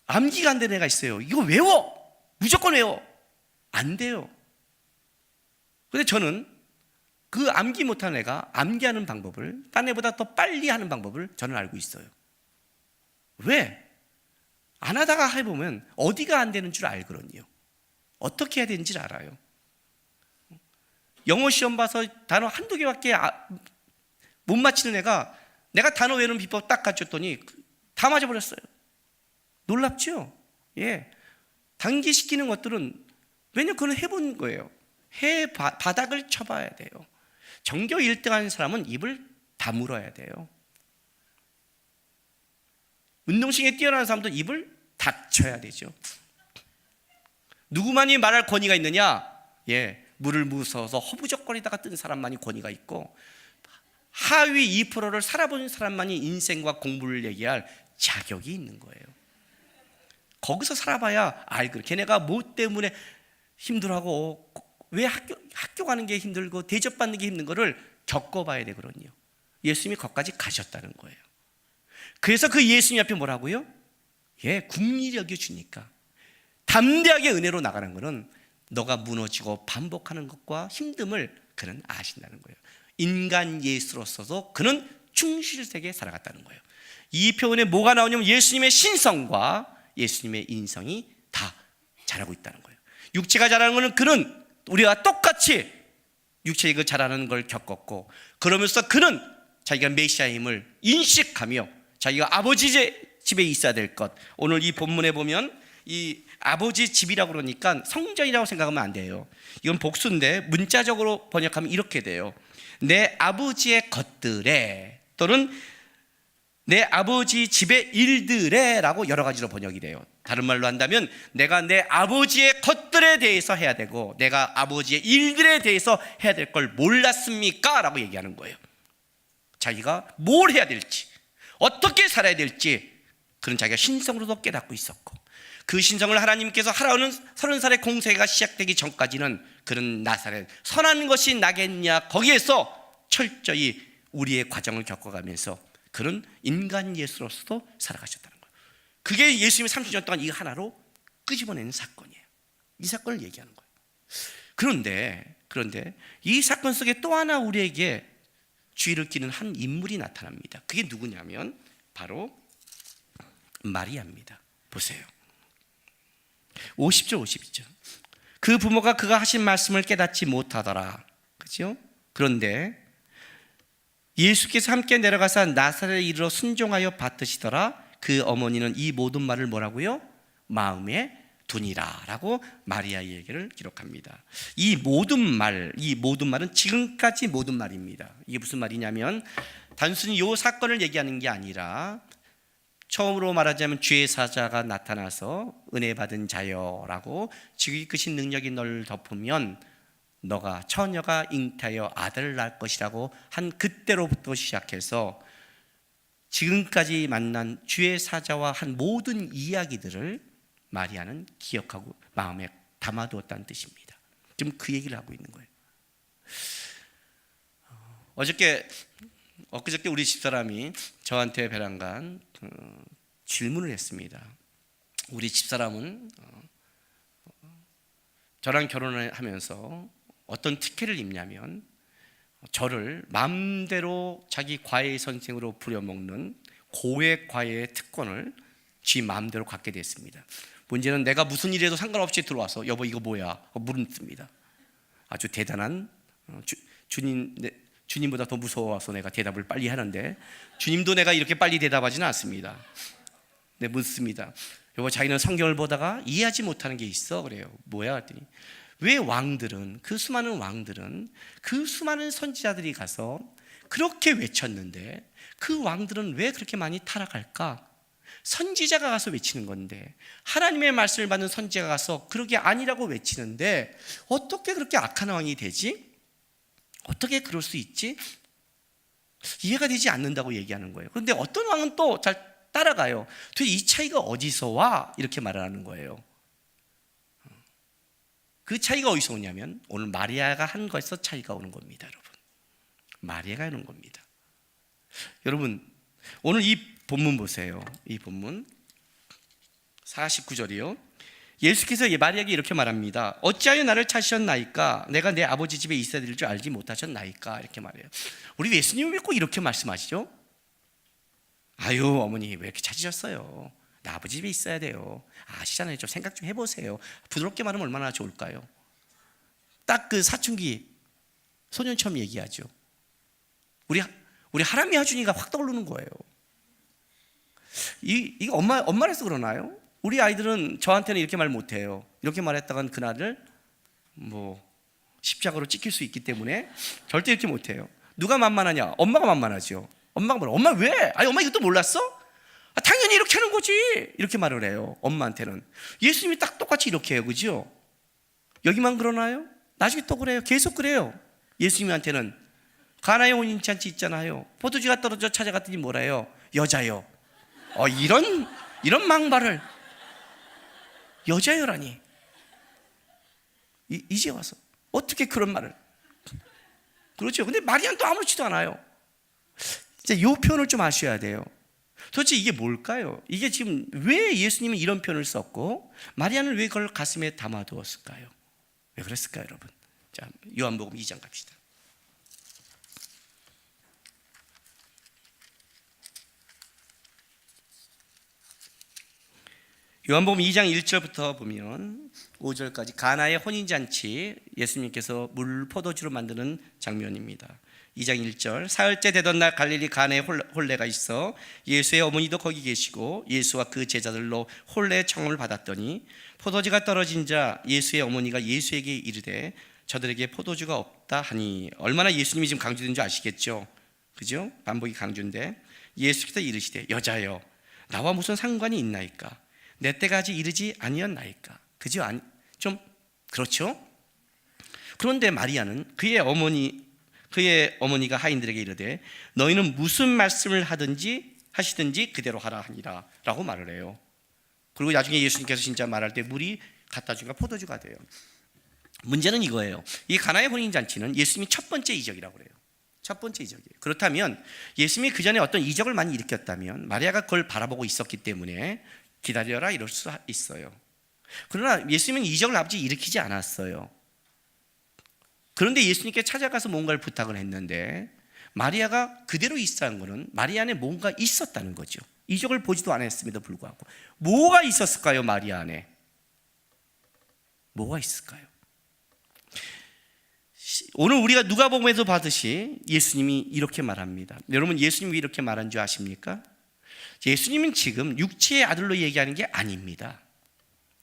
암기가 안 되는 애가 있어요. 이거 외워! 무조건 외워! 안 돼요. 근데 저는 그 암기 못하는 애가 암기하는 방법을 딴 애보다 더 빨리 하는 방법을 저는 알고 있어요. 왜? 안 하다가 해보면 어디가 안 되는 줄 알거든요. 어떻게 해야 되는지 알아요. 영어 시험 봐서 단어 한두 개밖에 못 맞히는 애가 내가 단어 외우는 비법 딱 가르쳤더니 다 맞아버렸어요. 놀랍죠? 예. 단기시키는 것들은 왜냐면 그건 해본 거예요. 바닥을 쳐봐야 돼요. 전교 1등 하는 사람은 입을 다물어야 돼요. 운동신경에 뛰어난 사람도 입을 닫혀야 되죠. 누구만이 말할 권위가 있느냐? 예, 물을 무서워서 허부적거리다가 뜬 사람만이 권위가 있고 하위 2%를 살아본 사람만이 인생과 공부를 얘기할 자격이 있는 거예요. 거기서 살아봐야 알거든. 걔네가 뭐 때문에 힘들어하고 왜 학교 가는 게 힘들고 대접받는 게 힘든 거를 겪어봐야 되거든요. 예수님이 거기까지 가셨다는 거예요. 그래서 그 예수님 앞에 뭐라고요? 예, 긍휼히 여겨주니까 담대하게 은혜로 나가는 것은 너가 무너지고 반복하는 것과 힘듦을 그는 아신다는 거예요. 인간 예수로서도 그는 충실되게 살아갔다는 거예요. 이 표현에 뭐가 나오냐면 예수님의 신성과 예수님의 인성이 다 자라고 있다는 거예요. 육체가 자라는 것은 그는 우리와 똑같이 육체가 자라는 걸 겪었고 그러면서 그는 자기가 메시아임을 인식하며 자기가 아버지 집에 있어야 될 것. 오늘 이 본문에 보면 이 아버지 집이라고 그러니까 성전이라고 생각하면 안 돼요. 이건 복수인데 문자적으로 번역하면 이렇게 돼요. 내 아버지의 것들에 또는 내 아버지 집의 일들에 라고 여러 가지로 번역이 돼요. 다른 말로 한다면 내가 내 아버지의 것들에 대해서 해야 되고 내가 아버지의 일들에 대해서 해야 될 걸 몰랐습니까? 라고 얘기하는 거예요. 자기가 뭘 해야 될지, 어떻게 살아야 될지 그런 자기가 신성으로도 깨닫고 있었고, 그 신성을 하나님께서 하라는 30살의 공세가 시작되기 전까지는 그런 나사렛 선한 것이 나겠냐, 거기에서 철저히 우리의 과정을 겪어가면서 그런 인간 예수로서도 살아가셨다는 거예요. 그게 예수님이 30년 동안 이 하나로 끄집어내는 사건이에요. 이 사건을 얘기하는 거예요. 그런데 이 사건 속에 또 하나 우리에게 주의를 끼는 한 인물이 나타납니다. 그게 누구냐면 바로 마리아입니다. 보세요. 50절 52절. 그 부모가 그가 하신 말씀을 깨닫지 못하더라. 그렇죠? 그런데 예수께서 함께 내려가서 나사렛에 이르러 순종하여 받으시더라. 그 어머니는 이 모든 말을 뭐라고요? 마음에 두니라 라고 마리아의 얘기를 기록합니다. 이 모든 말은 지금까지 모든 말입니다. 이게 무슨 말이냐면 단순히 이 사건을 얘기하는 게 아니라 처음으로 말하자면 주의 사자가 나타나서 은혜 받은 자여라고 지극히 크신 능력이 너를 덮으면 너가 처녀가 잉태하여 아들을 낳을 것이라고 한 그때로부터 시작해서 지금까지 만난 주의 사자와 한 모든 이야기들을 마리아는 기억하고 마음에 담아두었다는 뜻입니다. 지금 그 얘기를 하고 있는 거예요. 엊그저께 우리 집사람이 저한테 베란간 질문을 했습니다. 우리 집사람은 저랑 결혼을 하면서 어떤 특혜를 입냐면 저를 마음대로 자기 과외 선생으로 부려먹는 고액 과외의 특권을 지 마음대로 갖게 됐습니다. 문제는 내가 무슨 일에도 상관없이 들어와서 여보 이거 뭐야? 물습니다. 아주 대단한 주님보다 더 무서워서 내가 대답을 빨리 하는데 주님도 내가 이렇게 빨리 대답하지는 않습니다. 네, 묻습니다. 여보 자기는 성경을 보다가 이해하지 못하는 게 있어. 그래요. 뭐야? 했더니 왜 왕들은, 그 수많은 왕들은, 그 수많은 선지자들이 가서 그렇게 외쳤는데 그 왕들은 왜 그렇게 많이 타락할까? 선지자가 가서 외치는 건데, 하나님의 말씀을 받는 선지자가 가서 그러게 아니라고 외치는데 어떻게 그렇게 악한 왕이 되지? 어떻게 그럴 수 있지? 이해가 되지 않는다고 얘기하는 거예요. 그런데 어떤 왕은 또 잘 따라가요. 도대체 이 차이가 어디서 와? 이렇게 말을 하는 거예요. 그 차이가 어디서 오냐면 오늘 마리아가 한 것에서 차이가 오는 겁니다. 여러분, 마리아가 오는 겁니다. 여러분, 오늘 이 본문 보세요. 이 본문 49절이요. 예수께서 마리아에게 이렇게 말합니다. 어찌하여 나를 찾으셨나이까? 내가 내 아버지 집에 있어야 될 줄 알지 못하셨나이까? 이렇게 말해요. 우리 예수님은 왜 꼭 이렇게 말씀하시죠? 아유 어머니 왜 이렇게 찾으셨어요? 나 아버지 집에 있어야 돼요. 아시잖아요. 좀 생각 좀 해보세요. 부드럽게 말하면 얼마나 좋을까요? 딱 그 사춘기 소년처럼 얘기하죠. 우리 하람이 하준이가 확 떠오르는 거예요. 이게 엄마라서 그러나요? 우리 아이들은 저한테는 이렇게 말 못해요. 이렇게 말했다간 그날을 십자가로 찍힐 수 있기 때문에 절대 이렇게 못해요. 누가 만만하냐? 엄마가 만만하죠. 엄마가 뭐라? 엄마 왜? 아니 엄마 이것도 몰랐어? 당연히 이렇게 하는 거지. 이렇게 말을 해요. 엄마한테는. 예수님이 딱 똑같이 이렇게 해요. 그죠? 여기만 그러나요? 나중에 또 그래요. 계속 그래요. 예수님한테는 가나의 혼인잔치 있잖아요. 포도주가 떨어져 찾아갔더니 뭐래요? 여자요. 이런 망발을 여자요라니. 이제 와서 어떻게 그런 말을? 그렇죠. 근데 마리아는 또 아무렇지도 않아요. 이제 이 표현을 좀 아셔야 돼요. 도대체 이게 뭘까요? 이게 지금 왜 예수님은 이런 표현을 썼고 마리아는 왜 그걸 가슴에 담아두었을까요? 왜 그랬을까요, 여러분? 자, 요한복음 2장 갑시다. 요한복음 2장 1절부터 보면 5절까지 가나의 혼인잔치, 예수님께서 물 포도주로 만드는 장면입니다. 2장 1절. 사흘째 되던 날 갈릴리 가나에 혼례가 있어 예수의 어머니도 거기 계시고 예수와 그 제자들로 혼례의 청음을 받았더니 포도주가 떨어진 자 예수의 어머니가 예수에게 이르되 저들에게 포도주가 없다 하니. 얼마나 예수님이 지금 강조된 줄 아시겠죠? 그죠? 반복이 강조인데 예수께서 이르시되 여자여 나와 무슨 상관이 있나이까? 내 때가 아직 이르지 아니었나이까? 그죠? 좀 그렇죠? 그런데 마리아는 그의 어머니가 하인들에게 이르되 너희는 무슨 말씀을 하시든지 그대로 하라 하니라 라고 말을 해요. 그리고 나중에 예수님께서 진짜 말할 때 물이 갖다 주니까 포도주가 돼요. 문제는 이거예요. 이 가나의 혼인잔치는 예수님이 첫 번째 이적이라고 그래요. 첫 번째 이적이에요. 그렇다면 예수님이 그 전에 어떤 이적을 많이 일으켰다면 마리아가 그걸 바라보고 있었기 때문에 기다려라 이럴 수 있어요. 그러나 예수님은 이적을 아직 일으키지 않았어요. 그런데 예수님께 찾아가서 뭔가를 부탁을 했는데 마리아가 그대로 있었다는 것은 마리아 안에 뭔가 있었다는 거죠. 이적을 보지도 않았음에도 불구하고 뭐가 있었을까요? 마리아 안에 뭐가 있을까요? 오늘 우리가 누가복음에서 봤듯이 예수님이 이렇게 말합니다. 여러분 예수님이 왜 이렇게 말한 줄 아십니까? 예수님은 지금 육체의 아들로 얘기하는 게 아닙니다.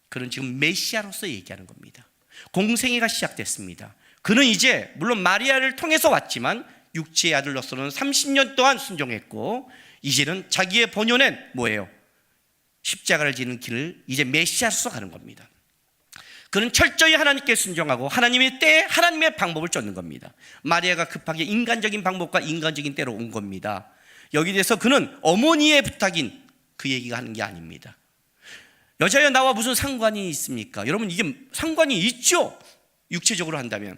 그는 지금 메시아로서 얘기하는 겁니다. 공생애가 시작됐습니다. 그는 이제 물론 마리아를 통해서 왔지만 육체의 아들로서는 30년 동안 순종했고 이제는 자기의 본연엔 뭐예요? 십자가를 지는 길을 이제 메시아로서 가는 겁니다. 그는 철저히 하나님께 순종하고 하나님의 때에 하나님의 방법을 쫓는 겁니다. 마리아가 급하게 인간적인 방법과 인간적인 때로 온 겁니다. 여기에 대해서 그는 어머니의 부탁인 그 얘기가 하는 게 아닙니다. 여자여 나와 무슨 상관이 있습니까? 여러분 이게 상관이 있죠. 육체적으로 한다면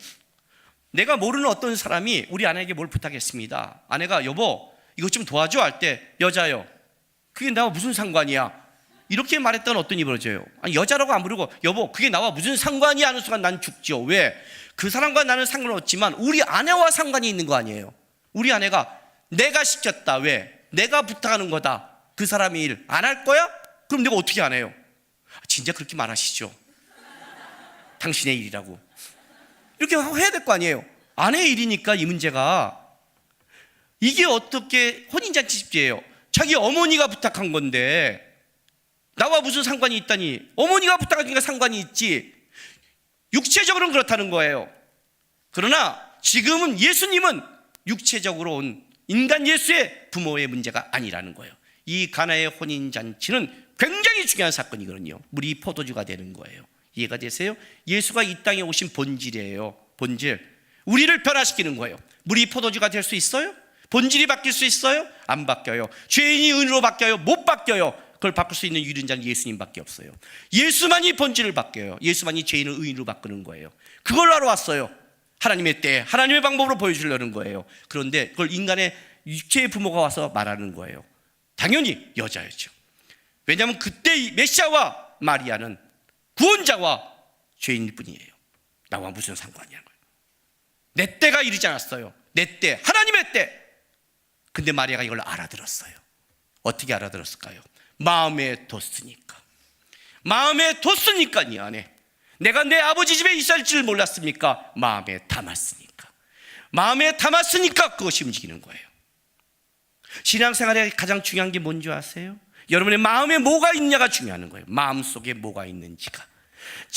내가 모르는 어떤 사람이 우리 아내에게 뭘 부탁했습니다. 아내가 여보 이것 좀 도와줘 할 때 여자여 그게 나와 무슨 상관이야? 이렇게 말했던 어떤 입이 벌어져요. 아니 여자라고 안 부르고 여보 그게 나와 무슨 상관이야 하는 순간 난 죽죠. 왜? 그 사람과 나는 상관없지만 우리 아내와 상관이 있는 거 아니에요. 우리 아내가 내가 시켰다. 왜? 내가 부탁하는 거다. 그 사람이 일 안 할 거야? 그럼 내가 어떻게 안 해요? 진짜 그렇게 말하시죠. 당신의 일이라고 이렇게 해야 될 거 아니에요. 아내의 일이니까 이 문제가 이게 어떻게 혼인잔치 집제예요. 자기 어머니가 부탁한 건데 나와 무슨 상관이 있다니. 어머니가 부탁하니까 상관이 있지. 육체적으로는 그렇다는 거예요. 그러나 지금은 예수님은 육체적으로 온 인간 예수의 부모의 문제가 아니라는 거예요. 이 가나의 혼인잔치는 굉장히 중요한 사건이거든요. 물이 포도주가 되는 거예요. 이해가 되세요? 예수가 이 땅에 오신 본질이에요. 본질. 우리를 변화시키는 거예요. 물이 포도주가 될 수 있어요? 본질이 바뀔 수 있어요? 안 바뀌어요. 죄인이 의인으로 바뀌어요? 못 바뀌어요. 그걸 바꿀 수 있는 유일한 예수님밖에 없어요. 예수만이 본질을 바뀌어요. 예수만이 죄인을 의인으로 바꾸는 거예요. 그걸 하러 왔어요. 하나님의 때 하나님의 방법으로 보여주려는 거예요. 그런데 그걸 인간의 육체의 부모가 와서 말하는 거예요. 당연히 여자였죠. 왜냐하면 그때 메시아와 마리아는 구원자와 죄인일 뿐이에요. 나와 무슨 상관이냐는 거예요. 내 때가 이르지 않았어요. 내 때, 하나님의 때. 근데 마리아가 이걸 알아들었어요. 어떻게 알아들었을까요? 마음에 뒀으니까. 마음에 뒀으니까 이 안에. 내가 내 아버지 집에 있을 줄 몰랐습니까? 마음에 담았으니까. 마음에 담았으니까 그것이 움직이는 거예요. 신앙생활에 가장 중요한 게 뭔지 아세요? 여러분의 마음에 뭐가 있냐가 중요한 거예요. 마음속에 뭐가 있는지가.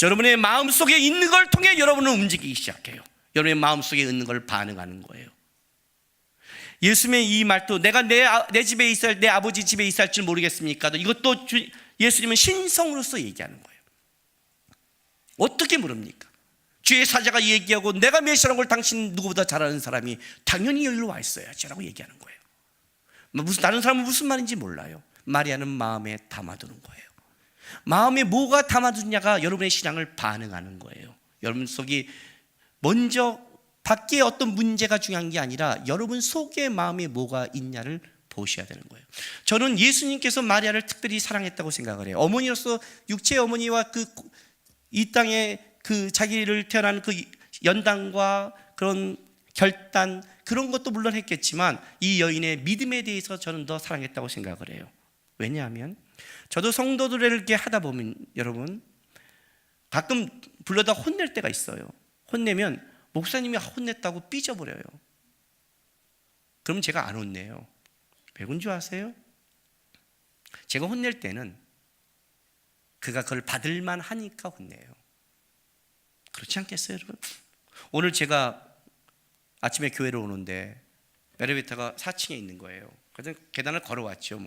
여러분의 마음속에 있는 걸 통해 여러분은 움직이기 시작해요. 여러분의 마음속에 있는 걸 반응하는 거예요. 예수님의 이 말도 내가 내 집에 있을 내 아버지 집에 있을 줄 모르겠습니까? 이것도 예수님은 신성으로서 얘기하는 거예요. 어떻게 물읍니까? 주의 사자가 얘기하고 내가 메시아라는 걸 당신 누구보다 잘 아는 사람이 당연히 여기로 와 있어야지 라고 얘기하는 거예요. 다른 사람은 무슨 말인지 몰라요. 마리아는 마음에 담아두는 거예요. 마음에 뭐가 담아두냐가 여러분의 신앙을 반응하는 거예요. 여러분 속이 먼저 밖에 어떤 문제가 중요한 게 아니라 여러분 속에 마음에 뭐가 있냐를 보셔야 되는 거예요. 저는 예수님께서 마리아를 특별히 사랑했다고 생각을 해요. 어머니로서 육체의 어머니와 이 땅에 자기를 태어난 그 연단과 그런 결단 그런 것도 물론 했겠지만 이 여인의 믿음에 대해서 저는 더 사랑했다고 생각을 해요. 왜냐하면 저도 성도들을 이렇게 하다 보면 여러분 가끔 불러다 혼낼 때가 있어요. 혼내면 목사님이 혼냈다고 삐져버려요. 그럼 제가 안 혼내요. 왜 그런 줄 아세요? 제가 혼낼 때는 그가 그걸 받을만 하니까 혼내요. 그렇지 않겠어요 여러분? 오늘 제가 아침에 교회를 오는데 엘리베이터가 4층에 있는 거예요. 그래서 계단을 걸어왔죠.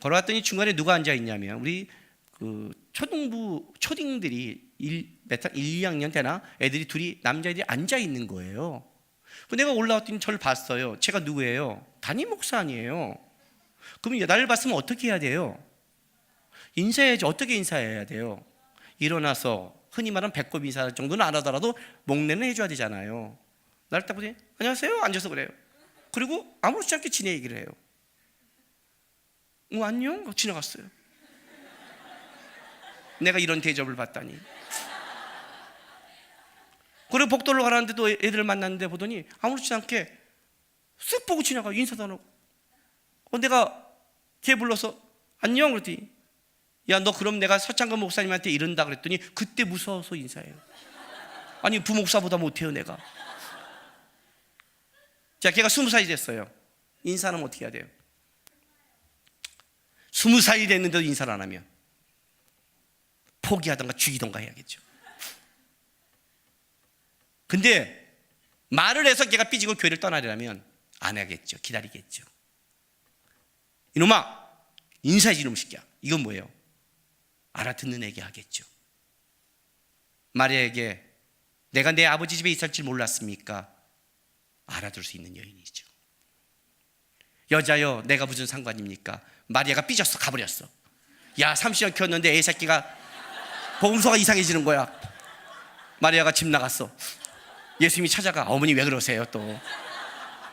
걸어왔더니 중간에 누가 앉아 있냐면 우리 그 초딩들이 1, 2학년 되나 애들이 둘이 남자애들이 앉아 있는 거예요. 내가 올라왔더니 저를 봤어요. 제가 누구예요? 담임 목사 아니에요. 그럼 나를 봤으면 어떻게 해야 돼요? 인사해야지. 어떻게 인사해야 돼요? 일어나서 흔히 말하는 배꼽 인사 정도는 안 하더라도 목례는 해줘야 되잖아요. 나를 딱 보더니 안녕하세요. 앉아서 그래요. 그리고 아무렇지 않게 지내 얘기를 해요. 안녕? 하고 지나갔어요. 내가 이런 대접을 받다니. 그리고 복도로 가라는데 또 애들을 만났는데 보더니 아무렇지 않게 쓱 보고 지나가. 인사도 안 하고. 내가 걔 불러서 안녕 그랬더니 야, 너 그럼 내가 서창근 목사님한테 이른다 그랬더니 그때 무서워서 인사해요. 아니 부목사보다 못해요 내가. 자, 걔가 20살이 됐어요. 인사는 어떻게 해야 돼요? 20살이 됐는데도 인사를 안 하면 포기하던가 죽이던가 해야겠죠. 근데 말을 해서 걔가 삐지고 교회를 떠나려면 안 하겠죠. 기다리겠죠. 이놈아 인사해지 이놈 새끼야. 이건 뭐예요? 알아듣는 애게 하겠죠. 마리아에게 내가 내 아버지 집에 있을 줄 몰랐습니까? 알아들 수 있는 여인이죠. 여자여 내가 무슨 상관입니까? 마리아가 삐졌어. 가버렸어. 야 30년 키웠는데 애 새끼가 복음서가 이상해지는 거야. 마리아가 집 나갔어. 예수님이 찾아가. 어머니 왜 그러세요 또.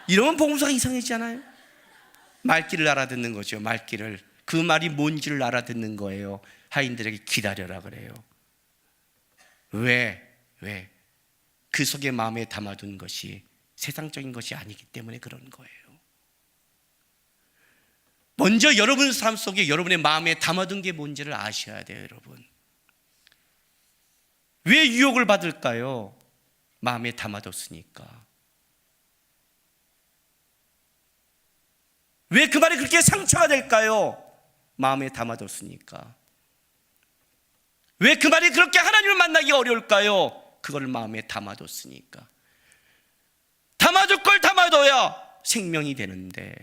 이러면 복음서가 이상해지잖아요. 말귀를 알아듣는 거죠. 말귀를. 그 말이 뭔지를 알아듣는 거예요. 하인들에게 기다려라 그래요. 왜? 그 속에 마음에 담아둔 것이 세상적인 것이 아니기 때문에 그런 거예요. 먼저 여러분 삶 속에 여러분의 마음에 담아둔 게 뭔지를 아셔야 돼요. 여러분 왜 유혹을 받을까요? 마음에 담아뒀으니까. 왜 그 말이 그렇게 상처가 될까요? 마음에 담아뒀으니까. 왜 그 말이 그렇게 하나님을 만나기가 어려울까요? 그걸 마음에 담아뒀으니까. 담아둘 걸 담아둬야 생명이 되는데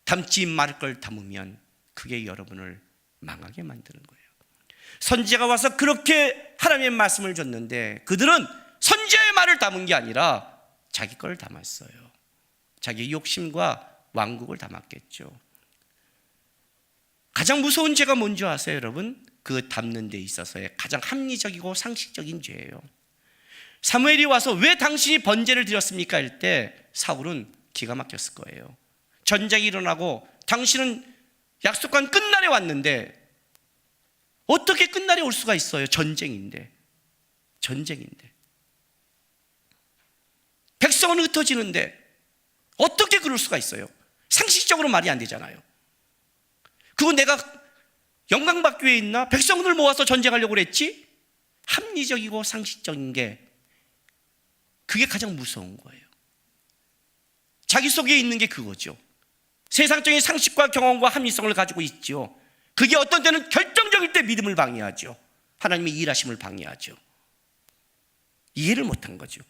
담지 말 걸 담으면 그게 여러분을 망하게 만드는 거예요. 선지자가 와서 그렇게 하나님의 말씀을 줬는데 그들은 선지자의 말을 담은 게 아니라 자기 걸 담았어요. 자기 욕심과 왕국을 담았겠죠. 가장 무서운 죄가 뭔지 아세요 여러분? 그 담는 데 있어서의 가장 합리적이고 상식적인 죄예요. 사무엘이 와서 왜 당신이 번제를 드렸습니까? 할 때 사울은 기가 막혔을 거예요. 전쟁이 일어나고 당신은 약속한 끝날에 왔는데 어떻게 끝날에 올 수가 있어요? 전쟁인데. 백성은 흩어지는데 어떻게 그럴 수가 있어요? 상식적으로 말이 안 되잖아요. 그거 내가 영광받기 위해 있나? 백성들 모아서 전쟁하려고 그랬지? 합리적이고 상식적인 게 그게 가장 무서운 거예요. 자기 속에 있는 게 그거죠. 세상적인 상식과 경험과 합리성을 가지고 있죠. 그게 어떤 때는 결정적일 때 믿음을 방해하죠. 하나님의 일하심을 방해하죠. 이해를 못한 거죠.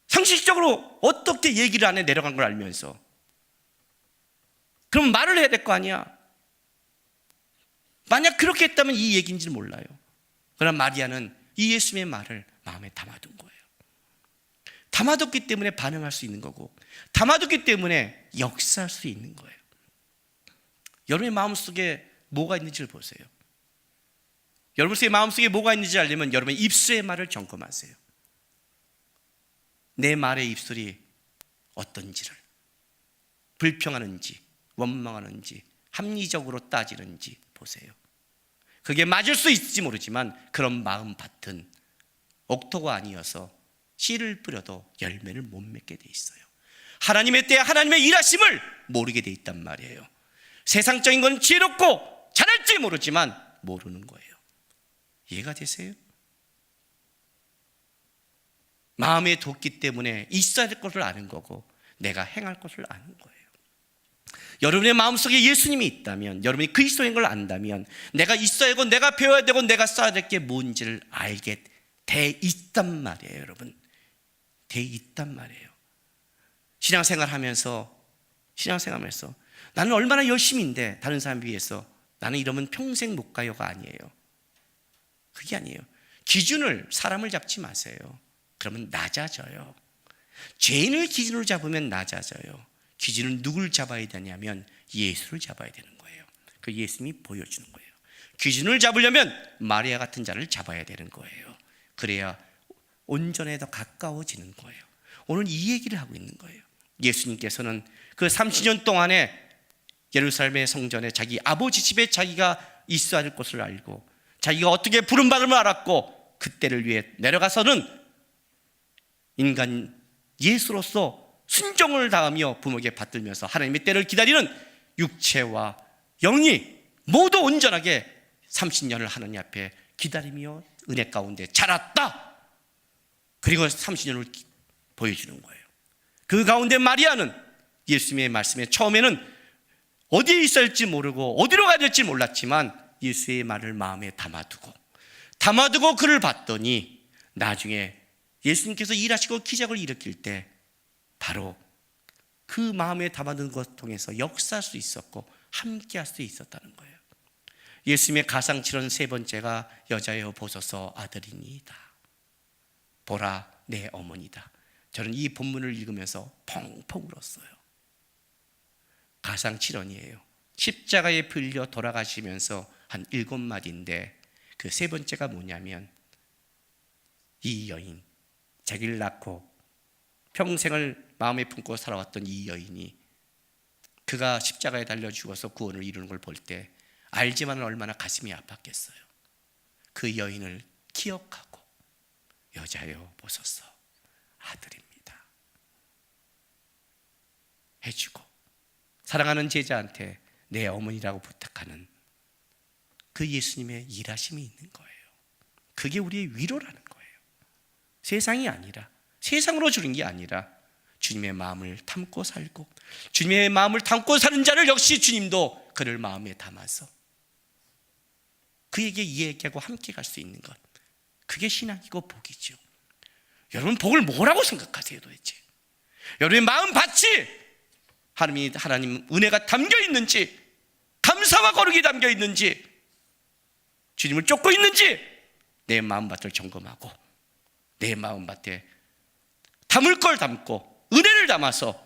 상식적으로 어떻게 얘기를 안 해 내려간 걸 알면서 그럼 말을 해야 될 거 아니야. 만약 그렇게 했다면 이 얘기인지는 몰라요. 그러나 마리아는 이 예수님의 말을 마음에 담아둔 거예요. 담아뒀기 때문에 반응할 수 있는 거고 담아뒀기 때문에 역사할 수 있는 거예요. 여러분의 마음속에 뭐가 있는지를 보세요. 여러분의 마음속에 뭐가 있는지 알려면 여러분의 입술의 말을 점검하세요. 내 말의 입술이 어떤지를, 불평하는지 원망하는지 합리적으로 따지는지 보세요. 그게 맞을 수 있을지 모르지만 그런 마음밭은 옥토가 아니어서 씨를 뿌려도 열매를 못 맺게 돼 있어요. 하나님의 때에 하나님의 일하심을 모르게 돼 있단 말이에요. 세상적인 건 지혜롭고 잘할지 모르지만 모르는 거예요. 이해가 되세요? 마음에 뒀기 때문에 있어야 될 것을 아는 거고 내가 행할 것을 아는 거예요. 여러분의 마음속에 예수님이 있다면, 여러분이 그리스도인 걸 안다면 내가 있어야 하고 내가 배워야 되고 내가 써야 될 게 뭔지를 알게 돼 있단 말이에요. 여러분, 돼 있단 말이에요. 신앙생활하면서 나는 얼마나 열심인데 다른 사람 비해서 나는 이러면 평생 못 가요가 아니에요. 그게 아니에요. 기준을, 사람을 잡지 마세요. 그러면 낮아져요. 죄인을 기준으로 잡으면 낮아져요. 기준은 누굴 잡아야 되냐면 예수를 잡아야 되는 거예요. 그 예수님이 보여주는 거예요. 기준을 잡으려면 마리아 같은 자를 잡아야 되는 거예요. 그래야 온전에 더 가까워지는 거예요. 오늘 이 얘기를 하고 있는 거예요. 예수님께서는 그 30년 동안에 예루살렘의 성전에 자기 아버지 집에 자기가 있어야 할 것을 알고 자기가 어떻게 부름받음을 알았고 그때를 위해 내려가서는 인간 예수로서 순종을 다하며 부모에게 받들면서 하나님의 때를 기다리는 육체와 영이 모두 온전하게 30년을 하나님 앞에 기다리며 은혜 가운데 자랐다. 그리고 30년을 보여주는 거예요. 그 가운데 마리아는 예수님의 말씀에 처음에는 어디에 있을지 모르고 어디로 가야 될지 몰랐지만 예수의 말을 마음에 담아두고 그를 봤더니 나중에 예수님께서 일하시고 기적을 일으킬 때 바로 그 마음에 담아둔 것을 통해서 역사할 수 있었고 함께 할 수 있었다는 거예요. 예수님의 가상칠언 세 번째가 여자여 보소서 아들이니이다. 보라 내 어머니다. 저는 이 본문을 읽으면서 펑펑 울었어요. 가상칠언이에요. 십자가에 풀려 돌아가시면서 한 7마디인데 그 세 번째가 뭐냐면 이 여인, 자기를 낳고 평생을 마음에 품고 살아왔던 이 여인이 그가 십자가에 달려 죽어서 구원을 이루는 걸 볼 때 알지만 얼마나 가슴이 아팠겠어요. 그 여인을 기억하고 여자여 보소서 아들입니다 해주고 사랑하는 제자한테 내 어머니라고 부탁하는 그 예수님의 일하심이 있는 거예요. 그게 우리의 위로라는 거예요. 세상이 아니라, 세상으로 주는 게 아니라 주님의 마음을 담고 살고 주님의 마음을 담고 사는 자를 역시 주님도 그를 마음에 담아서 그에게 이야기하고 함께 갈 수 있는 것, 그게 신앙이고 복이죠. 여러분 복을 뭐라고 생각하세요 도대체? 여러분의 마음밭이 하나님 은혜가 담겨 있는지, 감사와 거룩이 담겨 있는지, 주님을 쫓고 있는지 내 마음밭을 점검하고 내 마음밭에 담을 걸 담고 은혜를 담아서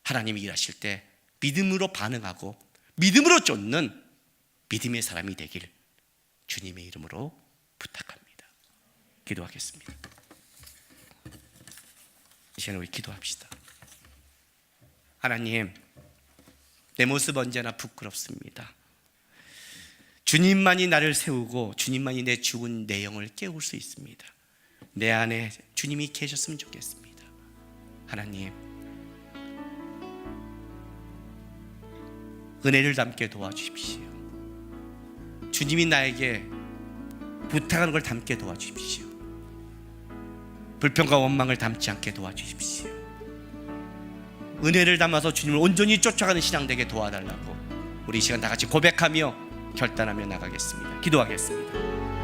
하나님이 일하실 때 믿음으로 반응하고 믿음으로 쫓는 믿음의 사람이 되길 주님의 이름으로 부탁합니다. 기도하겠습니다. 이 시간에 우리 기도합시다. 하나님, 내 모습 언제나 부끄럽습니다. 주님만이 나를 세우고 주님만이 내 죽은 내 영을 깨울 수 있습니다. 내 안에 주님이 계셨으면 좋겠습니다. 하나님, 은혜를 담게 도와주십시오. 주님이 나에게 부탁하는 걸 담게 도와주십시오. 불평과 원망을 담지 않게 도와주십시오. 은혜를 담아서 주님을 온전히 쫓아가는 신앙 되게 도와달라고 우리 이 시간 다 같이 고백하며 결단하며 나가겠습니다. 기도하겠습니다.